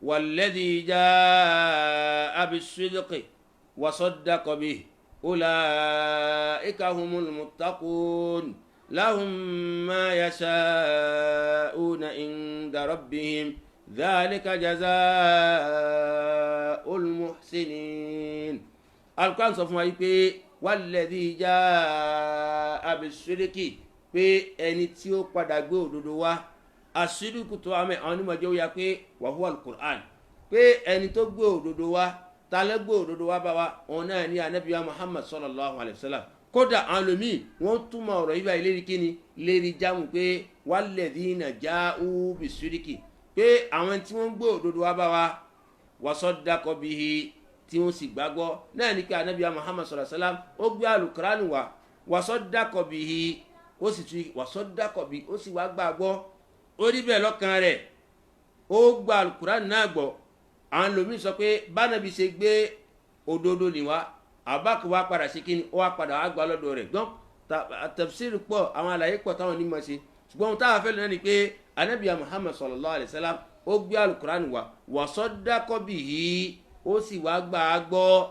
walladhi jaa bis-sidqi wa saddaqa bihi ulaika humul muttaqun lahum ma yasha'una inda rabbihim dhalika jazaa'ul muhsinin. Al-Qur'an sọ fún wa yìí pé walladhi jaa bis-sidqi pé ẹni tí ó padà gbé òdodo wá àṣíríkù tó àmì àwọn onímọ̀jẹ́ ó yà pé wàhùwà al-Qur'an pé ẹni tó gbé òdodo wá tálẹ́ gbé òdodo wá bá wa òun náà ní anabiya Muhammad sallallahu alayhi wa sallam kódà àwọn lòmíì wọ́n túmọ̀ ọ̀rọ̀ yìí báyìí lérí kíni lérí jámù pé walladhina ja'u bis-sidqi pé àwọn tí wọ́n gbé òdodo wá bá wa wa saddaqa bihi tí wọ́n sì gbàgbọ́ náà ní pé anabiya Muhammad sallallahu alayhi wa sallam ó gbé al-Qur'an wá wa saddaqa bihi ó sì tún wàsọ́dàkọ̀ bí ó sì wá gbàgbọ́ ó rí bẹ́ẹ̀ lọ́kàn rẹ̀ ó gba alukuran náà gbọ́ àwọn lomi sọ pé bánabi ṣe gbé òdodo ni wá àbákò wá padà ṣe kí ni ó wá padà wá gbà lọ́dọ̀ rẹ̀ gbọ́n tafsir pọ̀ àwọn àlàyé pọ̀ táwọn onímọ̀ ṣe ṣùgbọ́n ohun táwọn afẹ́ lónìí ni pé anabiya Muhammad sallallahu alayhi wa sallam ó gbé alukuran wá wàsọ́dàkọ̀ bí yìí ó sì wá gbàgbọ́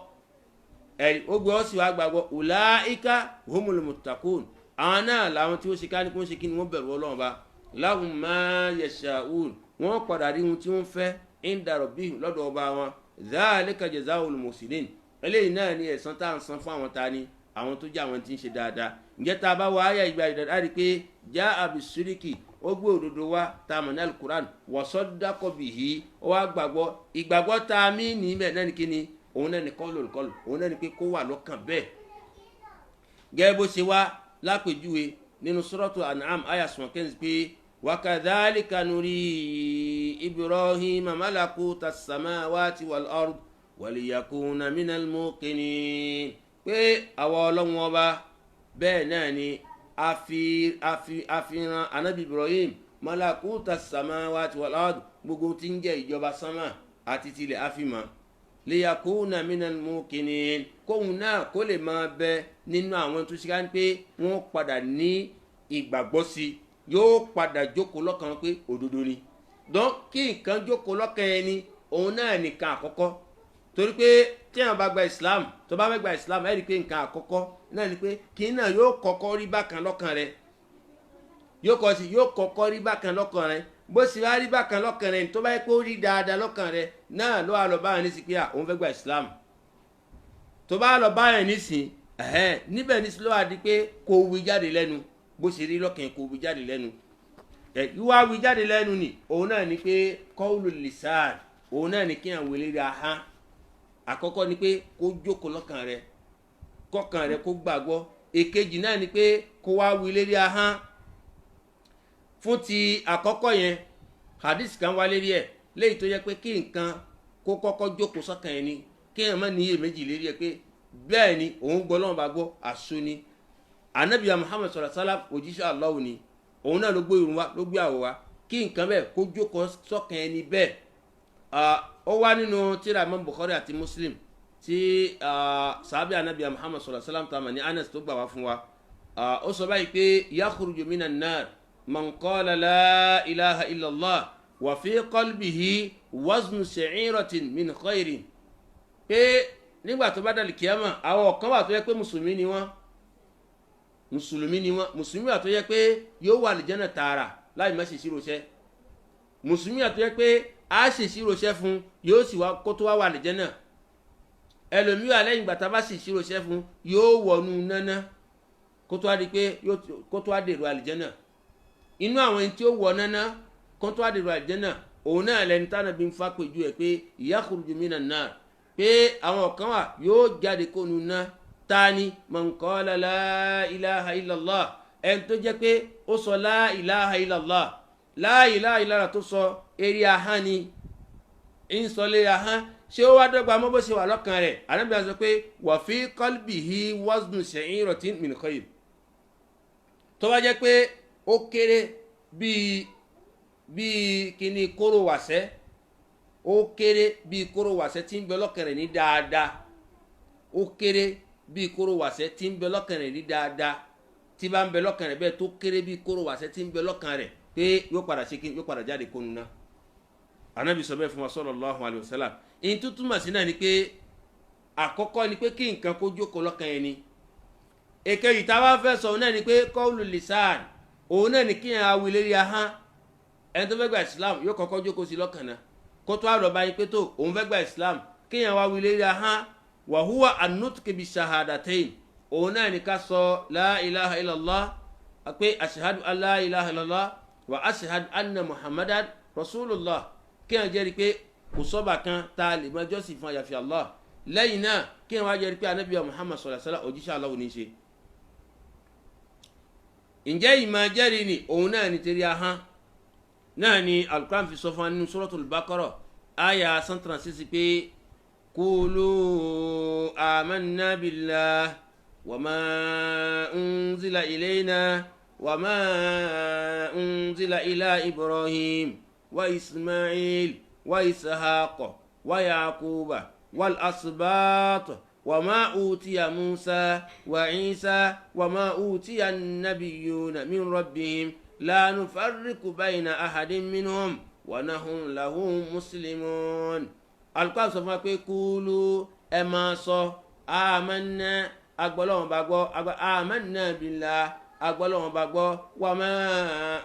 ẹ̀rí ó gbé ó sì wá gbàgbọ́ ulaika humul muttaqun àwọn náà làwọn tí ó ṣe ká ní kó ń ṣe kí ni wọ́n bẹ̀rù Ọlọ́run bá lahum ma yasha'un wọ́n padà rí ohun tí wọ́n fẹ́ inda rabbihim lọ́dọ̀ ọba wọn dhalika jazaa'ul muhsinin eléyìí náà ni ẹ̀san tá à ń san fún àwọn ta ni àwọn tó jẹ́ àwọn tí ń ṣe dáadáa ǹjẹ́ tá a bá wọ àyà ìgbà ìdàdá rí pé ja'a bis-sidqi ó gbé òdodo wá tá a mọ̀ ní al-Qur'an wa saddaqa bihi ó wá gbàgbọ́ ìgbàgbọ́ tá a mí ní bẹ́ẹ̀ náà ni kí ni òun náà ni qaulul qalb òun náà ni pé kó wà lọ́kàn bẹ́ẹ̀ gẹ́gẹ́ bó ṣe wá lápèjúwe nínú suratu An'am aya sọ̀kẹ́nsì pé wakadhalika nuri Ibrahima malakuta samawati wal ard waliyakuna minal muqinin pé àwọn Ọlọ́run ọba bẹ́ẹ̀ náà ni àfihàn anabi Ibrahim malakuta samawati wal ard gbogbo tí ń jẹ́ ìjọba sánmà àti tilẹ̀ àfihàn liyakuna minal muqinin kóhun náà kó lè máa bẹ nínú àwọn tó ṣe ká ní pé wọ́n padà ní ìgbàgbọ́ sí yóò padà jókòó lọ́kàn pé òdodo ni dán kí nǹkan jókòó lọ́kàn ẹni òun náà nìkan àkọ́kọ́ torí pé tí àwọn bá gba Islam tó bá fẹ́ gba Islam ẹ̀ rí i pé nǹkan àkọ́kọ́ náà ni pé kí náà yóò kọ́kọ́ rí bákan lọ́kàn rẹ yóò kọ́kọ́ rí bákan lọ́kàn rẹ bó sì wá rí bákan lọ́kàn rẹ tó bá yẹ kó rí dáadáa lọ́kàn rẹ náà ló wà lọ báyìí ní sí pé òun fẹ́ gba Islam tó bá lọ báyìí nísìn níbẹ̀ ní sí ló wà di pé kò wí jáde lẹ́nu bó ṣe rí lọ́kàn kò wí jáde lẹ́nu wíwá wí jáde lẹ́nu ni òun náà ni pé qawlul lisan òun náà ni kí àwọn eléré ahán àkọ́kọ́ ni pé kó jókòó lọ́kàn rẹ kọ́kàn rẹ kó gbàgbọ́ èkejì náà ni pé kó wá wí lérí ahán fún ti àkọ́kọ́ yẹn hadith kan wá lérí ẹ̀ léyìí tó yẹ pé kí nǹkan kó kọ́kọ́ jókòó sọ́kàn ẹni kí ẹ̀ má níyè méjì lérí ẹ̀ pé bẹ́ẹ̀ ni òun gbọ́ lọ́wọ́ bá gbọ́ àṣọ ni anabiya Muhammad sallallahu alaihi wasallam òjíṣẹ́ Allah ni òun náà ló gbé irun wa ló gbé àwọ̀ wa kí nǹkan bẹ́ẹ̀ kó jókòó sọ́kàn ẹni bẹ́ẹ̀ ó wá nínú tírà Imam Bukhari àti Muslim tí sàábì anabiya Muhammad sallallahu alaihi wasallam tàmà ní Anas tó gbà wá fún wa ó sọ báyìí pé yakhruju minan nar man qala la ilaha illallah wa fi qalbihi waznu sha'iratin min khairin pé nígbà tó bá dàlí kíyámà àwọn kan wà tó yẹ pé mùsùlùmí ni wọ́n mùsùlùmí wà tó yẹ pé yóò wà àlìjẹ́nà tààrà láì má ṣe ìṣiròṣẹ́ mùsùlùmí wà tó yẹ pé a ṣe ìṣiròṣẹ́ fún yóò sì wá kó tó wá wà àlìjẹ́nà ẹlòmíwà lẹ́yìn ìgbà tá a bá ṣe ìṣiròṣẹ́ fún yóò wọnú náná kó tó wá di pé kó tó wá dèrò àlìjẹ́nà inú àwọn ẹni tí ó wọ náná kọ́ńtò àdìrò àjẹ́nà òun náà lẹni tánà bí ń fa péjú ẹ̀ pé yakhruju minan nar pé àwọn kan wà yóò jáde kónú náà tani man qala la ilaha illallah ẹni tó jẹ́ pé ó sọ la ilaha illallah la ilaha illallah tó sọ eré ahán ni ń sọ lé ahán ṣé ó wá dọ́gba mọ́ bó ṣe wà lọ́kàn rẹ̀ Ànábì sọ pé wa fi qalbihi waznu sha'iratin min khayr tó bá jẹ́ pé ó kéré bíi kíní kóró wàṣẹ́ ó kéré bíi kóró wàṣẹ́ tí ń bẹ lọ́kàn rẹ̀ ní dáadáa ó kéré bíi kóró wàṣẹ́ tí ń bẹ lọ́kàn rẹ̀ ní dáadáa tí bá ń bẹ lọ́kàn rẹ̀ bẹ́ẹ̀ tó kéré bíi kóró wàṣẹ́ tí ń bẹ lọ́kàn rẹ̀ pé yóò padà ṣe kíni yóò padà jáde kónú náà Ànábì sọ bẹ́ẹ̀ fún wa sallallahu alayhi wa sallam ìyẹn tó túmọ̀ sí náà ni pé àkọ́kọ́ ni pé kí nǹkan kó jókòó lọ́kàn yẹn ni èkejì tá a bá fẹ́ sọ náà ni pé qawlu lisan òun náà ni kí yẹn awi lérí ahán ẹni tó fẹ́ gba Islam yóò kọ́kọ́ jókòó sí lọ́kàn náà kó tó àlọ́ báyìí pé tó òun fẹ́ gba Islam kí yẹn wá awi lérí ahán wa huwa an-nutqu bi-shahadatayn òun náà ni ká sọ la ilaha illallah pé ashhadu an la ilaha illallah wa ashhadu anna muhammadan rasulullah kí yẹn jẹ́rìí pé kò sọ́ba kan tá a lè máa jọ́sìn fún àyàfi Allah lẹ́yìn náà kí yẹn wá jẹ́rìí pé anabi Muhammad sallallahu alaihi wasallam òjíṣẹ́ Allah ní í ṣe ǹjẹ́ ìmọ̀ jẹ́rìí ni òun náà ni tẹ̀rí ahán náà ni Al-Qur'an fi sọ fún wa nínú Suratul Baqarah àyà 136 pé qulu amanna billah wa ma unzila ilayna wa ma unzila ila Ibrahim wa Ismail wa Ishaq wa Yaquba wal asbat وما أوتي موسى وعيسى وما أوتي النبيون من ربهم لا نفرق بين أحد منهم ونحن له مسلمون Al-Qur'an sọ fún wa pé kúlú ẹ máa sọ amanna agbọ́lọ́wọ́n bá gbọ́ amanna billah agbọ́lọ́wọ́n bá gbọ́ wa ma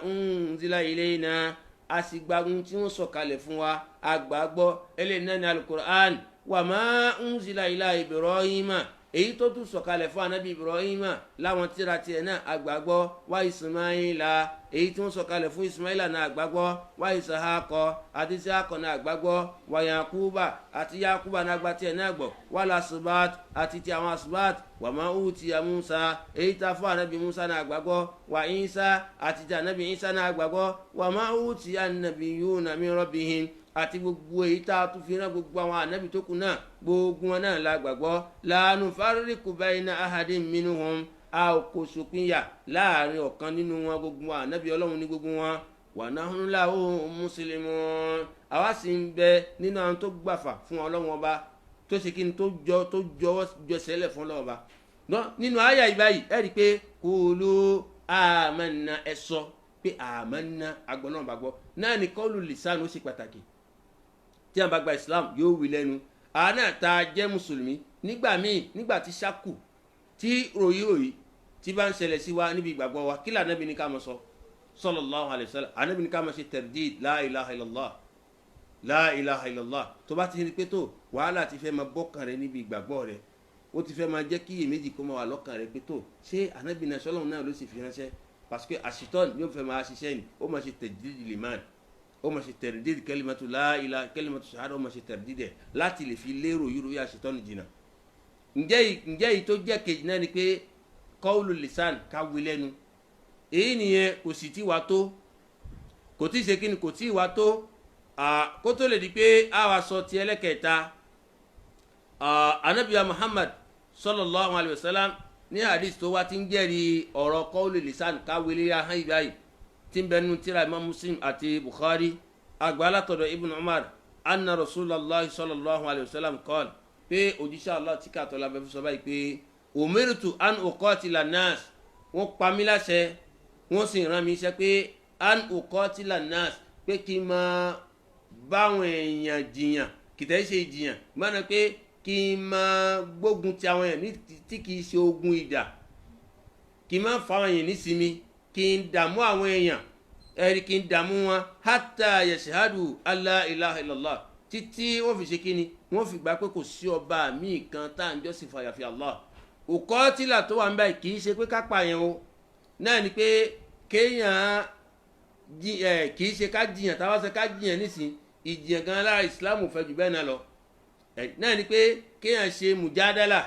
unzila ilayna àsìgbàgun tí wọ́n sọ̀kalẹ̀ fún wa àgbàgbọ́ eléyìí náà ní Al-Qur'an wa ma unzila ila Ibrahima èyí tó tún sọ̀kalẹ̀ fún anabi Ibrahima láwọn tíra tiẹ̀ náà àgbàgbọ́ wa Ismaila èyí tí wọ́n sọ̀kalẹ̀ fún Ismaila náà àgbàgbọ́ wa Isahakọ àti Isahakọ náà àgbàgbọ́ wa Yakuba àti Yakuba náà àgbà tiẹ̀ náà gbọ́ wa lasubat àti ti àwọn asubat wa ma utiya Musa èyí tá fún anabi Musa náà àgbàgbọ́ wa Isa àti ti anabi Isa náà àgbàgbọ́ wa ma utiya an-nabiyyuna min rabbihim àti gbogbo èyí tá a tún fi rán gbogbo àwọn ànábì tó kù náà gbogbo wọn náà la gbàgbọ́ la nufarriqu bayna ahadin minhum a kò sòpinya láàrin ọ̀kan nínú wọn gbogbo ànábì ọlọ́run ní gbogbo wọn wa nahnu lahu muslimun àwa sì ń bẹ nínú àwọn tó gbàfà fún ọlọ́run ọba tó ṣe kí ni tó jọwọ́ jọsẹ̀lẹ̀ fún ọlọ́run ọba nínú àyà ìbáyìí ẹ rí i pé qulu amanna ẹ sọ pé amanna agbọ́n náà bá gbọ́ náà ní qawlu lisan ó ṣe pàtàkì tí a bá gba Islam yóò wí lẹ́nu àánà tá a jẹ́ mùsùlùmí nígbà míì nígbà tí ṣákù tí ròyìnròyìn tí bá ń ṣẹlẹ̀ sí wa níbi ìgbàgbọ́ wa kí lànàbí ní ká mọ̀ sọ sallallahu alaihi wasallam ànàbí ní ká mọ̀ ṣe tardid la ilaha illallah la ilaha illallah tó bá ti rí pé tó wàhálà ti fẹ́ máa bọ́kàn rẹ níbi ìgbàgbọ́ rẹ ó ti fẹ́ máa jẹ́ kí iyèméjì kó máa wà lọ́kàn rẹ pé tó ṣé ànàbí náà sọ́lọ́run náà ló sì fi ránṣẹ́ parce que àṣetán yóò fẹ́ máa ṣiṣẹ́ ni ó máa ṣe tajdid liman ó máa ṣe tẹ̀rẹ̀dẹ́dì kẹ́límátù láìlá kẹ́límátù ṣàhádà ó máa ṣe tẹ̀rẹ̀dẹ́dì láti lè fi lérò yúrò yá ṣètọ́nù jìnnà. ǹjẹ́ èyí tó jẹ́ kejì náà ni pé qawlu lisan káwé lẹ́nu èyí nìyẹn kò sì tí wàá tó kò tí ì ṣe kí ni kò tí ì wàá tó kó tó lè di pé a wá sọ ti ẹlẹ́kẹ̀ẹ́ta anabiya Muhammad sallallahu alayhi wa sallam ní hadith tó wá ti ń jẹ́rìí ọ̀rọ̀ qawlu lisan káwé lé ahán ìbáyìí tí ń bẹ nínú tírà Imam Muslim àti Bukhari agbalatọ̀dọ̀ Ibn Umar anna Rasulallah sallallahu alayhi wa sallam qala pé òjíṣẹ́ Allah tí kàtọ́ la bẹ fi sọ báyìí pé umirtu an uqatila nas wọ́n pa mí láṣẹ wọ́n sì rán mi iṣẹ́ pé an uqatila nas pé kí n máa báwọn èèyàn jiyàn kìtẹ́ ṣe ìjiyàn gbọ́dọ̀ pé kí n máa gbógun ti àwọn èèyàn ní tí kì í ṣe ogun ìdà kí n máa fa àwọn èèyàn nísìmí kí n dààmú àwọn èèyàn ẹ̀rí kí n dààmú wọn hatta yashhadu alla ilaha illallah títí wọ́n fi ṣe kí ni wọ́n fi gbà pé kò sí ọba míì kan tá à ń jọ́sìn fún àyàfi Allah uqatila tó wà ń báyìí kì í ṣe pé kápá yẹn o náà ni pé kéèyàn kì í ṣe ká jiyàn táwa sọ ká jiyàn nísìn ìjiyàn gan lára ìsìláàmù fẹ́ jù bẹ́ẹ̀ náà lọ náà ni pé kéèyàn ṣe mùjádálà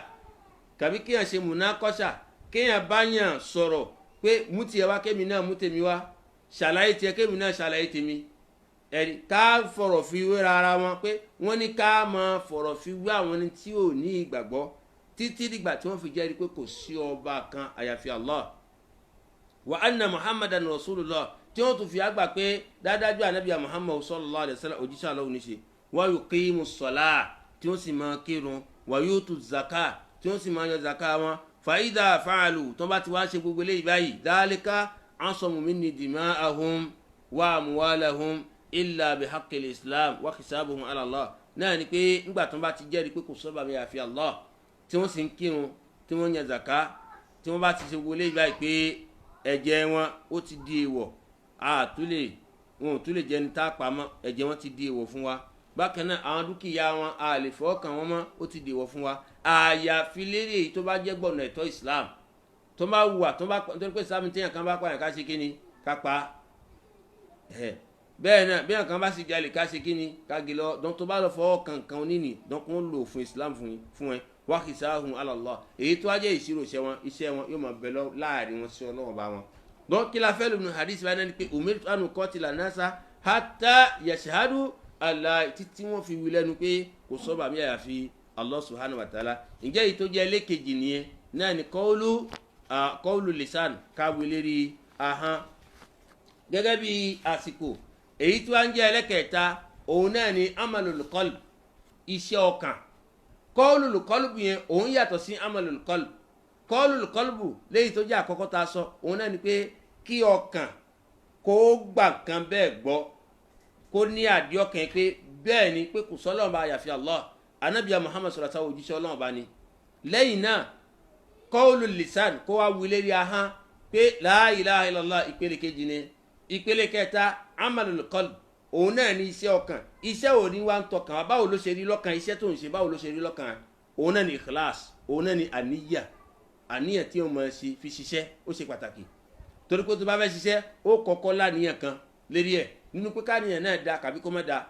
tàbí kéèyàn ṣe mùnákọ́ṣà kéèyàn báyàn sọ̀rọ̀ pé mú tiẹ̀ wá kémi náà mú tèmi wá ṣàlàyé tiẹ̀ kémi náà ṣàlàyé tèmi ẹ̀rí ká fọ̀rọ̀ fi wéra ara wọn pé wọ́n ní ká máa fọ̀rọ̀ fi wé àwọn ẹni tí ò ní ìgbàgbọ́ títí dìgbà tí wọ́n fi jẹ́rìí pé kò sí ọba kan àyàfi Allah wa anna muhammadan rasulullah tí wọ́n tún fi àgbà pé dáadájú anabiya muhammad sallallahu alayhi wa sallam òjíṣẹ́ Ọlọ́hun ní ṣe wa yuqimu ssalah tí wọ́n sì máa kírun wa yutu zaka tí wọ́n sì máa yan zaka wọn fa idha fa'alu tó bá ti wá ṣe gbogbo eléyìí báyìí dhalika asamu minni dima'ahum wa amwalahum illa bihaqqil islam wa hisabuhum ala Allah náà ni pé ńgbà tó bá ti jẹ́rìí pé kò sọ́ba mi àfi Allah tí wọ́n sì ń kírun tí wọ́n yan zaka tí wọ́n bá ti ṣe gbogbo eléyìí báyìí pé ẹ̀jẹ̀ wọn ó ti di èèwọ̀ wọn ò tún lè jẹni tá a pa mọ́ ẹ̀jẹ̀ wọn ti di èèwọ̀ fún wa bákan náà àwọn dúkìá wọn a lè fọwọ́ kàn wọ́n mọ́ ó ti di èèwọ̀ fún wa àyàfi lérí èyí tó bá jẹ́ gbọ̀nà ẹ̀tọ́ Islam tó bá wùwà tó bá nítorí pé Islam téèyàn kan bá pààyàn ká ṣe kí ni ká pa bẹ́ẹ̀ náà bí àwọn kan bá sì jalè ká ṣe kí ni ká gé lọ dán tó bá lọ fọwọ́ kankan oníní dán kó ń lò fún Islam fún ẹ wa hisahum ala Allah èyí tó wá jẹ́ ìṣirò iṣẹ́ wọn yóò máa bẹ̀ lọ láàrin wọn sí Ọlọ́run bá wọn. donc kí la fẹ́ lónìí hadith báyìí náà ni pé umirtu an uqatila nasa hatta yashhadu alla títí wọ́n fi wí lẹ́nu pé kò sọ́ba mi àyàfi Allah subhanahu wa ta'ala. ǹjẹ́ èyí tó jẹ́ ẹlẹ́kejì nìyẹn náà ni qawlu lisan káwé lérí ahọ́n gẹ́gẹ́ bí àsìkò èyí tó wá ń jẹ́ ẹlẹ́kẹta òun náà ni amalul qalb iṣẹ́ ọkàn qawlul qalbi yẹn òun yàtọ̀ sí amalul qalb qawlul qalbi léyìí tó jẹ́ àkọ́kọ́ tá a sọ òun náà ni pé kí ọkàn kó gbà kan bẹ́ẹ̀ gbọ́ kó ní àdíọ́kàn pé bẹ́ẹ̀ ni pé kò sọ́lọ́run bá àyàfi Allah anabiya Muhammad sallallahu alaihi wasallam òjíṣẹ́ Ọlọ́run bá ní lẹ́yìn náà qawlul lisan kó wá wí lérí ahọ́n pé la ilaha illallah ìpele kejì ni ìpele kẹta amalul qalb òun náà ní iṣẹ́ ọkàn iṣẹ́ òní wa ń tọkàn wá báwo ló ṣe rí lọ́kàn iṣẹ́ tó ń ṣe báwo ló ṣe rí lọ́kàn òun náà ní ikhlas òun náà ní àníyàn tí ó máa ṣe fi ṣiṣẹ́ ó ṣe pàtàkì torí pé tó bá fẹ́ ṣiṣẹ́ ó kọ́kọ́ láníyàn kan lérí ẹ̀ nínú pé káníyàn náà da kàbí kó má da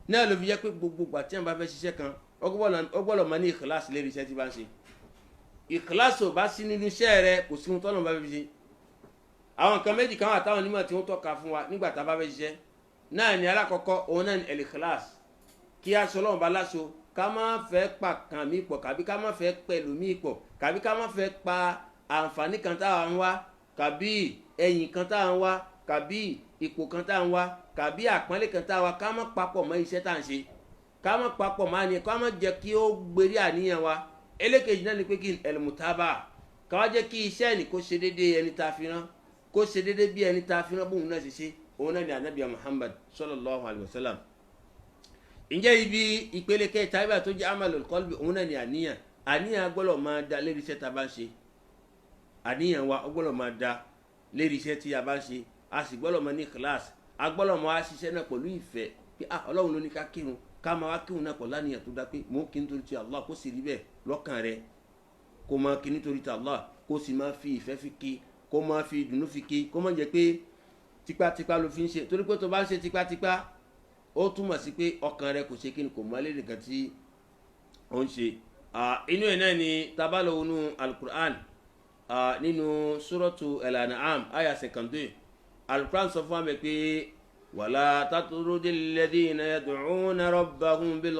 náà ló fi jẹ́ pé gbogbo ìgbà tí wọ́n bá fẹ́ ṣiṣẹ́ kan ó gbọ́dọ̀ máa ní ikhlas lérí iṣẹ́ tí bá ń ṣe ikhlas ò bá sí nínú iṣẹ́ rẹ kò sí ohun tọ́lọ́ bá fi ṣe àwọn nǹkan méjì kan wà táwọn onímọ̀ tí wọ́n tọ́ka fún wa nígbà tá a bá fẹ́ ṣiṣẹ́ náà ni alákọ̀ọ́kọ́ òun náà ni el-ikhlas kí a sọ Ọlọ́run bá láṣọ ká má fẹ́ pa kàn mí pọ̀ kàbí ká má fẹ́ pẹ̀lú mí pọ̀ kàbí ká má fẹ́ pa àǹfààní kan táwa ń wá kàbí ẹ̀yìn kan táwa ń wá kàbí ipò kan táwa ń wá kàbí àpọ́nlé kan táwa ká má papọ̀ mọ́ iṣẹ́ tá à ń ṣe ká má papọ̀ mọ́ àníyàn ká má jẹ́ kí ó gbérí àníyàn wa ẹlẹ́kejì náà ni pé kí el-mutaba ká wá jẹ́ kí iṣẹ́ ẹnì kó ṣe déédéé ẹni tá a fi rán kó ṣe déédéé bí ẹni tá a fi rán bóun náà ṣe ṣe òun náà ni anabiya Muhammad sallallahu alayhi wa sallam. ǹjẹ́ ibi ìpele kẹta ibà tó jẹ́ amalul qalbi òun náà ni àníyàn gbọ́dọ̀ máa da lérí iṣẹ́ tá a bá ń ṣe àníyàn wa gbọ́dọ̀ máa da lérí iṣẹ́ tí a bá ń ṣe a sì gbọ́dọ̀ máa ní ikhlas a gbọ́dọ̀ máa ṣiṣẹ́ náà pẹ̀lú ìfẹ́ pé Ọlọ́run ló ní ká kírun ká máa wá kírun náà pẹ̀lú àníyàn tó dá pé mò ń kí nítorí ti Allah kó sì rí bẹ́ẹ̀ lọ́kàn rẹ kó máa kí nítorí ti Allah kó sì máa fi ìfẹ́ fi kí kó máa fi ìdùnnú fi kí kó máa jẹ́ pé tipátipá ló fi ń ṣe torí pé tó bá ń ṣe tipátipá ó túmọ̀ sí pé ọkàn rẹ kò ṣe kí ni kò mọ́ lédè kan tí ó ń ṣe inú ẹ̀ náà ni tabalo nínú alukur'an nínú suratu al-An'am aya 52 alukur'an sọ fún wa pé wala tatrudil ladhina yad'una rabbahum bil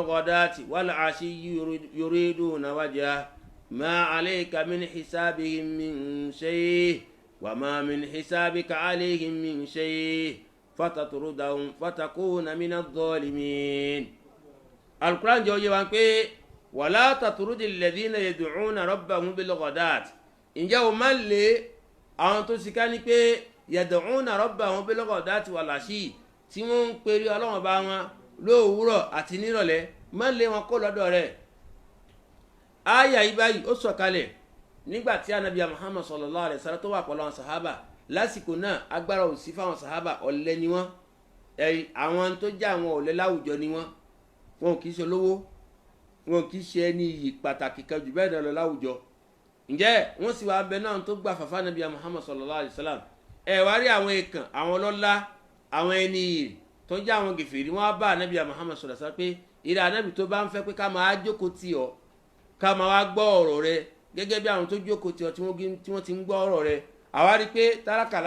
ghadati wal 'ashiyyi yuriduna wajhah ما عليك من حسابهم من شيء وما من حسابك عليهم من شيء فتطردهم فتكون من الظالمين. القرآن جو يوان كي ولا تطرد الذين يدعون ربهم بالغداة إن جو مالي أن تسكاني كي يدعون ربهم بالغداة والعشي تيمون كيري الله باما لو ورو أتنيرو لي مالي وكل دوري aya yìí báyìí ó sọ̀kalẹ̀ nígbà tí anabiya Muhammad sallallahu alaihi wasallam tó wà pẹ̀lú àwọn sahaba lásìkò náà agbára ò sí fáwọn sahaba ọ̀lẹ ni wọ́n àwọn tó jẹ́ àwọn ọ̀lẹ láwùjọ ni wọ́n wọn kì í ṣe olówó wọn kì í ṣe ẹni iyì pàtàkì kan jù bẹ́ẹ̀ lọ láwùjọ ǹjẹ́ wọ́n sì wá bẹ náà tó gbà fàfà nàbí Muhammad sallallahu alayhi wa sallam ẹ̀ wá rí àwọn èèkàn àwọn ọlọ́lá àwọn ẹni yìí tó jẹ́ àwọn gèfèrí wọ́n bá nàbí Muhammad sallallahu alayhi wa sallam pé ìrẹ́ ànábì tó bá ń fẹ́ pé ká máa jókòó tì ọ́ ká máa wá gbọ́ ọ̀rọ̀ rẹ gẹ́gẹ́ bí àwọn tó jókòó tì ọ́ tí wọ́n ti ń gbọ́ ọ̀rọ̀ rẹ àwa rí pé tálákà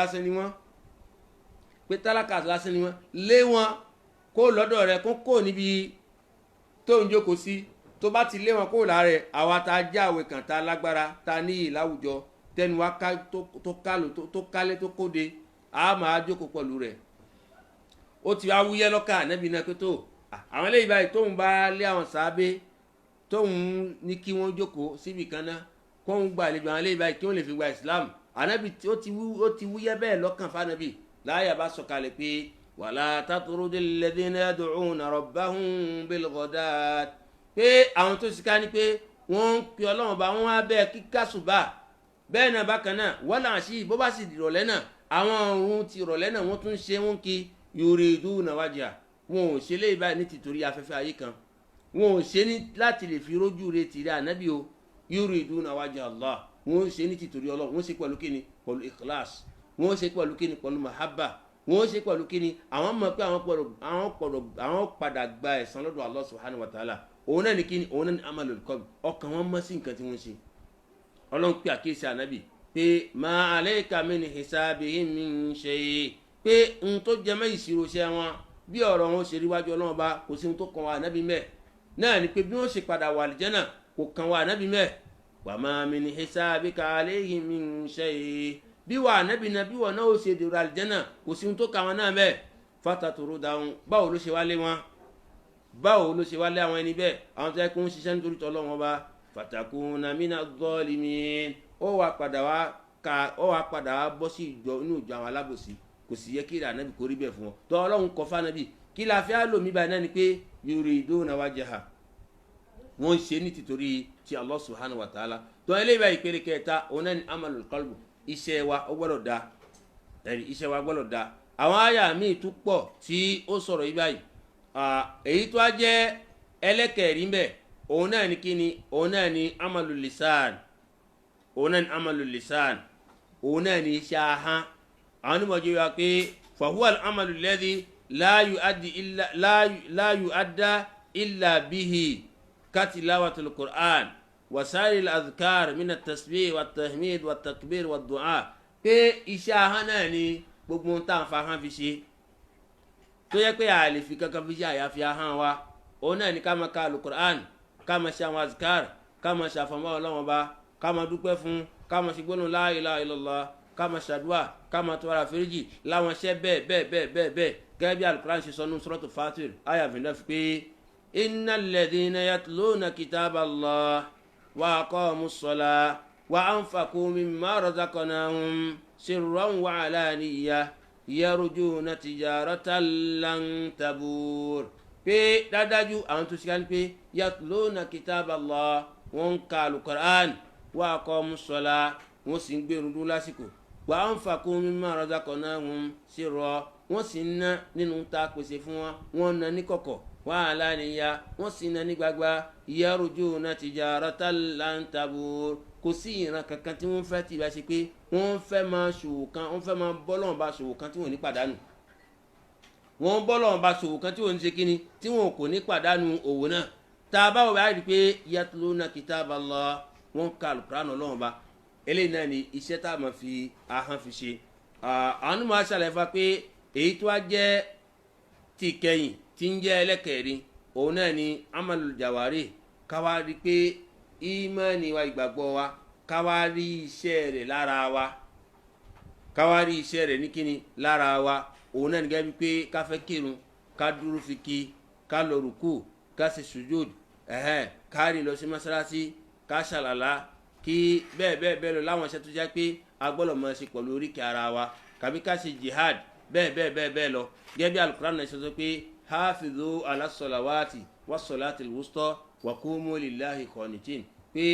lásán ni wọ́n lé wọn kó lọ́dọ̀ rẹ kó níbi tó ń jókòó sí tó bá ti lé wọn kó lára rẹ àwa tá a já àwẹ̀ kàn tá a lágbára tá a níyì láwùjọ tẹnu wa tó kálé tó kóde a máa jókòó pẹ̀lú rẹ̀ ó ti wá wúyẹ́ lọ́kà ànábì náà pé tó àwọn eléyìí báyìí tóun bá lé àwọn sàábé tóun ní kí wọ́n jókòó síbi kan náà kóun gba àlejò àwọn eléyìí báyìí kí wọ́n lè fi gba Islam ànábì ó ti wúyẹ́ bẹ́ẹ̀ lọ́kàn fànábì láyà bá sọ̀kalẹ̀ pé wàlá tatrudil ladhina yad'una rabbahum bil ghadat pé àwọn tó sì ká ní pé wọ́n ń pe Ọlọ́run bá wọ́n á bẹ́ẹ̀ kíkà ṣùgbà bẹ́ẹ̀ náà bákan náà wọ́n là ń ṣí bó bá sì dìrọ̀lẹ́ náà àwọn ohun ti rọ̀lẹ́ náà wọ́n tún ṣe wọ́n kí yuriduna wajha wọn ò ṣe lé báyìí ní tìtorí afẹ́fẹ́ ayé kan wọn ò ṣe ní láti lè fi rójú re tìrẹ ànábì o yuriduna wajha Allah wọn ò ṣe ní tìtorí Ọlọ́run wọn ò ṣe pẹ̀lú kíni pẹ̀lú ikhlas wọn ò ṣe pẹ̀lú kíni pẹ̀lú mahabba wọn ò ṣe pẹ̀lú kíni àwọn mọ̀ pé àwọn padà gba ẹ̀san lọ́dọ̀ Allah subhanahu wa ta'ala òun náà ní kíni òun náà ní amalul qalb ọkàn wọn mọ́ sí nǹkan tí wọ́n ṣe Ọlọ́run pé àkíyèsí ànábì pé ma alayka min hisabihim min shay pé n tó jẹ mọ́ ìṣirò ṣẹ́ wọn bí ọ̀rọ̀ wọn ṣe rí wájú Ọlọ́run bá kò sí ohun tó kàn wá ànábì mẹ́ náà ni pé bí wọ́n ṣe padà wà àlìjẹ́nà kò kàn wá ànábì mẹ́ wa ma min hisabika alayhim min shay bí wà ànábì náà bí wọ́n náà ó ṣe dèrò àlìjẹ́nà kò sí ohun tó kàn wọn náà mẹ́ fataturudahum báwo ló ṣe wálé wọn báwo ló ṣe wálé àwọn ẹni bẹ́ẹ̀ àwọn tó yẹ kó ń ṣiṣẹ́ nítorí tọ́lọ́run ọba fatakuna mina zalimin ó wá padà wá bọ́ sí inú ìjọ àwọn alábòsí kò sì yẹ kí ìrà ànábì kó rí bẹ́ẹ̀ fún wọn tó Ọlọ́run kọ fánábì kí la fi á lò mí báyìí náà ni pé yuriduna wajha wọ́n ń ṣe ní tìtorí ti Allah subhanahu wa ta'ala tó eléyìí báyìí péré kẹta òun náà ni amalul qalbu iṣẹ́ wa ó gbọ́dọ̀ da iṣẹ́ wa gbọ́dọ̀ da àwọn àyà míì tún pọ̀ tí ó sọ̀rọ̀ yìí báyìí èyí tó á jẹ́ ẹlẹ́kẹ̀ẹ́rí ń bẹ̀ òun náà ni kíni òun náà ni amalul lisan òun náà ni amalul lisan òun náà ni iṣẹ́ ahọ́n àwọn onímọ̀jọ́ wa pé fahuwa al-amalu alladhi la yu'adda illa bihi katilawatul Qur'an wasairi al-adhkar min at-tasbih wat-tahmid wat-takbir wad-du'a pé iṣẹ́ ahọ́n náà ni gbogbo ohun tá à ń fa ahọ́n fi ṣe tó yẹ pé a lè fi kankan fi ṣe àyàfi ahọ́n wa òun náà ni ká máa ka al-Qur'an ká máa ṣe àwọn azkar ká máa ṣàfọ̀mọ́ Ọlọ́run Ọba ká máa dúpẹ́ fún ká máa ṣe gbólóhùn la ilaha illallah ká máa ṣàdúà ká máa tọrọ àforíjì láwọn iṣẹ́ bẹ́ẹ̀ gẹ́gẹ́ bí al-Qur'an ṣe sọ nínú Suratul Fatir àyà 29 pé innal ladhina yatluna kitaballah wa aqamus salah wa anfaqu mimma razaqnahum sirran wa alaniyah yarjuna tijaratan lan tabur pé dájú àwọn tó ṣe ká ní pé yatluna kitaballah wọ́n ń ka al-Qur'an wa aqamus salah wọ́n sì ń gbèrú dúró lásìkò wa anfaqu mimma razaqnahum sirra wọ́n sì ń ná nínú ta pèsè fún wọn wọ́n ná ní kọ̀kọ̀ wa alaniya wọ́n sì ná ní gbagba yarjuna tijaratan lan tabur kò sí ìran kankan tí wọ́n fẹ́ tìbá ṣe pé wọ́n fẹ́ máa ṣòwò kan wọ́n fẹ́ máa bọ́lọ́run bá ṣòwò kan tí wọ́n ní pàdánù wọ́n bọ́lọ́run bá ṣòwò kan tí wọ́n ní ṣe kíni tí wọ́n kò ní pàdánù òwò náà tá a bá wọ̀ báyìí pé yatluna kitaballah wọ́n ka al-Qur'an Ọlọ́run bá eléyìí náà ni iṣẹ́ tá a máa fi ahọ́n fi ṣe àwọn onímọ̀ aṣàlẹ̀ fa pé èyí tó wá jẹ́ ti kẹyìn tí ń jẹ́ ẹlẹ́kẹ̀ẹ́rin òun náà ni amalul jawari káwá rí pé ìmánì wa ìgbàgbọ́ wa káwá rí iṣẹ́ rẹ̀ lára wa káwá rí iṣẹ́ rẹ̀ ní kíni lára wa òun náà ní gẹ́gẹ́ bí pé ká fẹ́ kírun ká dúró fi kí ká lọ rùkú ká ṣe sùjúd ká rìn lọ sí mọ́sálásí ká ṣàlàlá kí bẹ́ẹ̀ lọ láwọn iṣẹ́ tó jẹ́ pé a gbọ́dọ̀ máa ṣe pẹ̀lú oríkèé ara wa kàbí ká ṣe jihad bẹ́ẹ̀ lọ gẹ́gẹ́ bí Al-Qur'an náà ṣe sọ pé hafizu ala salawati was salatil wusta wa qumu lillahi qanitin pé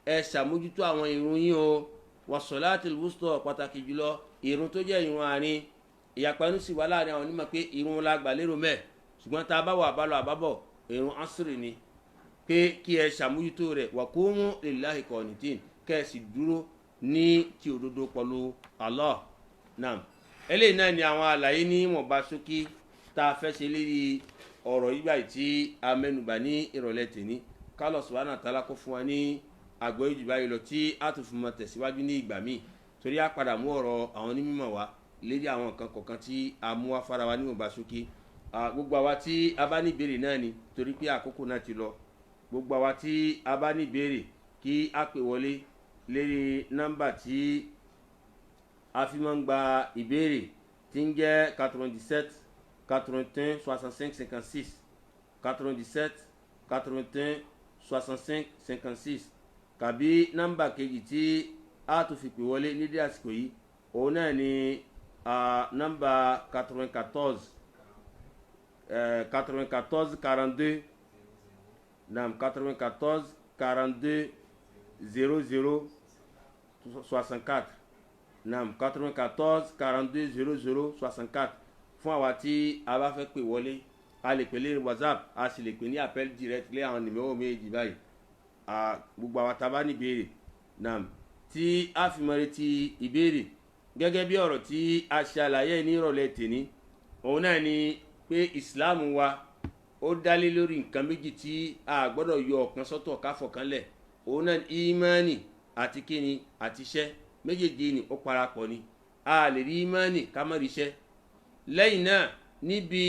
ẹ ṣàmójútó àwọn ìrun yín o was salatil wusta pàtàkì jùlọ ìrun tó jẹ́ ìrun àárín ìyàpẹ̀nu sì wà láàrin àwọn onímọ̀ pé ìrun la gbà lérò mẹ́ẹ̀ ṣùgbọ́n tá a bá wà àbálọ̀ ìrun asiri ni pé kí ẹ ṣàmójútó rẹ̀ wa qumu lillahi qanitin kẹ́ẹ̀sì dúró ní ti òdodo pẹ̀lú Allah. Naam, eléyìí náà ni àwọn àlàyé ní wọ̀nba ṣókí tá a fẹ́ ṣe lérí ọ̀rọ̀ yìí báyìí tí a mẹ́nubà ní ìrọ̀lẹ́ tèmi. Allah subhanahu wa ta'ala kó fún wa ní àgbọ́yé jù báyìí lọ tí a tún fún mọ́ tẹ̀síwájú ní ìgbà míì, torí a padà mú ọ̀rọ̀ àwọn onímọ̀ wá lérí àwọn nǹkan kọ̀ọ̀kan tí a mú wá fara wa ní wọ̀nba ṣókí. Gbogbo àwa tí a bá ní ìbéèrè náà ni, torí pé àkókò náà ti lọ. Gbogbo àwa tí a bá ní ìbéèrè kí a pè wọlé lérí nọ́mbà tí a fi máa ń gba ìbéèrè tí ń jẹ́ 97 81 65 56 97 81 65 56, tàbí nọ́mbà kejì tí a tún fi pè wọlé nídìí àsìkò yìí, òun náà ni nọ́mbà 94 42 naam 94 42 00 64 naam 94 42 00 64. fún àwa tí a bá fẹ́ pè wọlé, a lè pè lé WhatsApp, a sì lè pè ní appel direct lé àwọn nìmẹ́wò méjì báyìí. Gbogbo àwa tá a bá ní ìbéèrè naam tí a fi mọ retí ìbéèrè gẹ́gẹ́ bí ọ̀rọ̀ tí a ṣe àlàyé ní ìrọ̀lẹ́ tèmi, òun náà ni pé Islam wa ó dálé lórí nǹkan méjì tí a gbọ́dọ̀ yọ ọ̀kan sọ́tọ̀ ká fọ̀kànlẹ̀. òun náà ìmánì àti kíni àti iṣẹ́, méjèèjì ni ó parapọ̀ ni. A lè rí ìmánì ká má rí iṣẹ́. lẹ́yìn náà níbi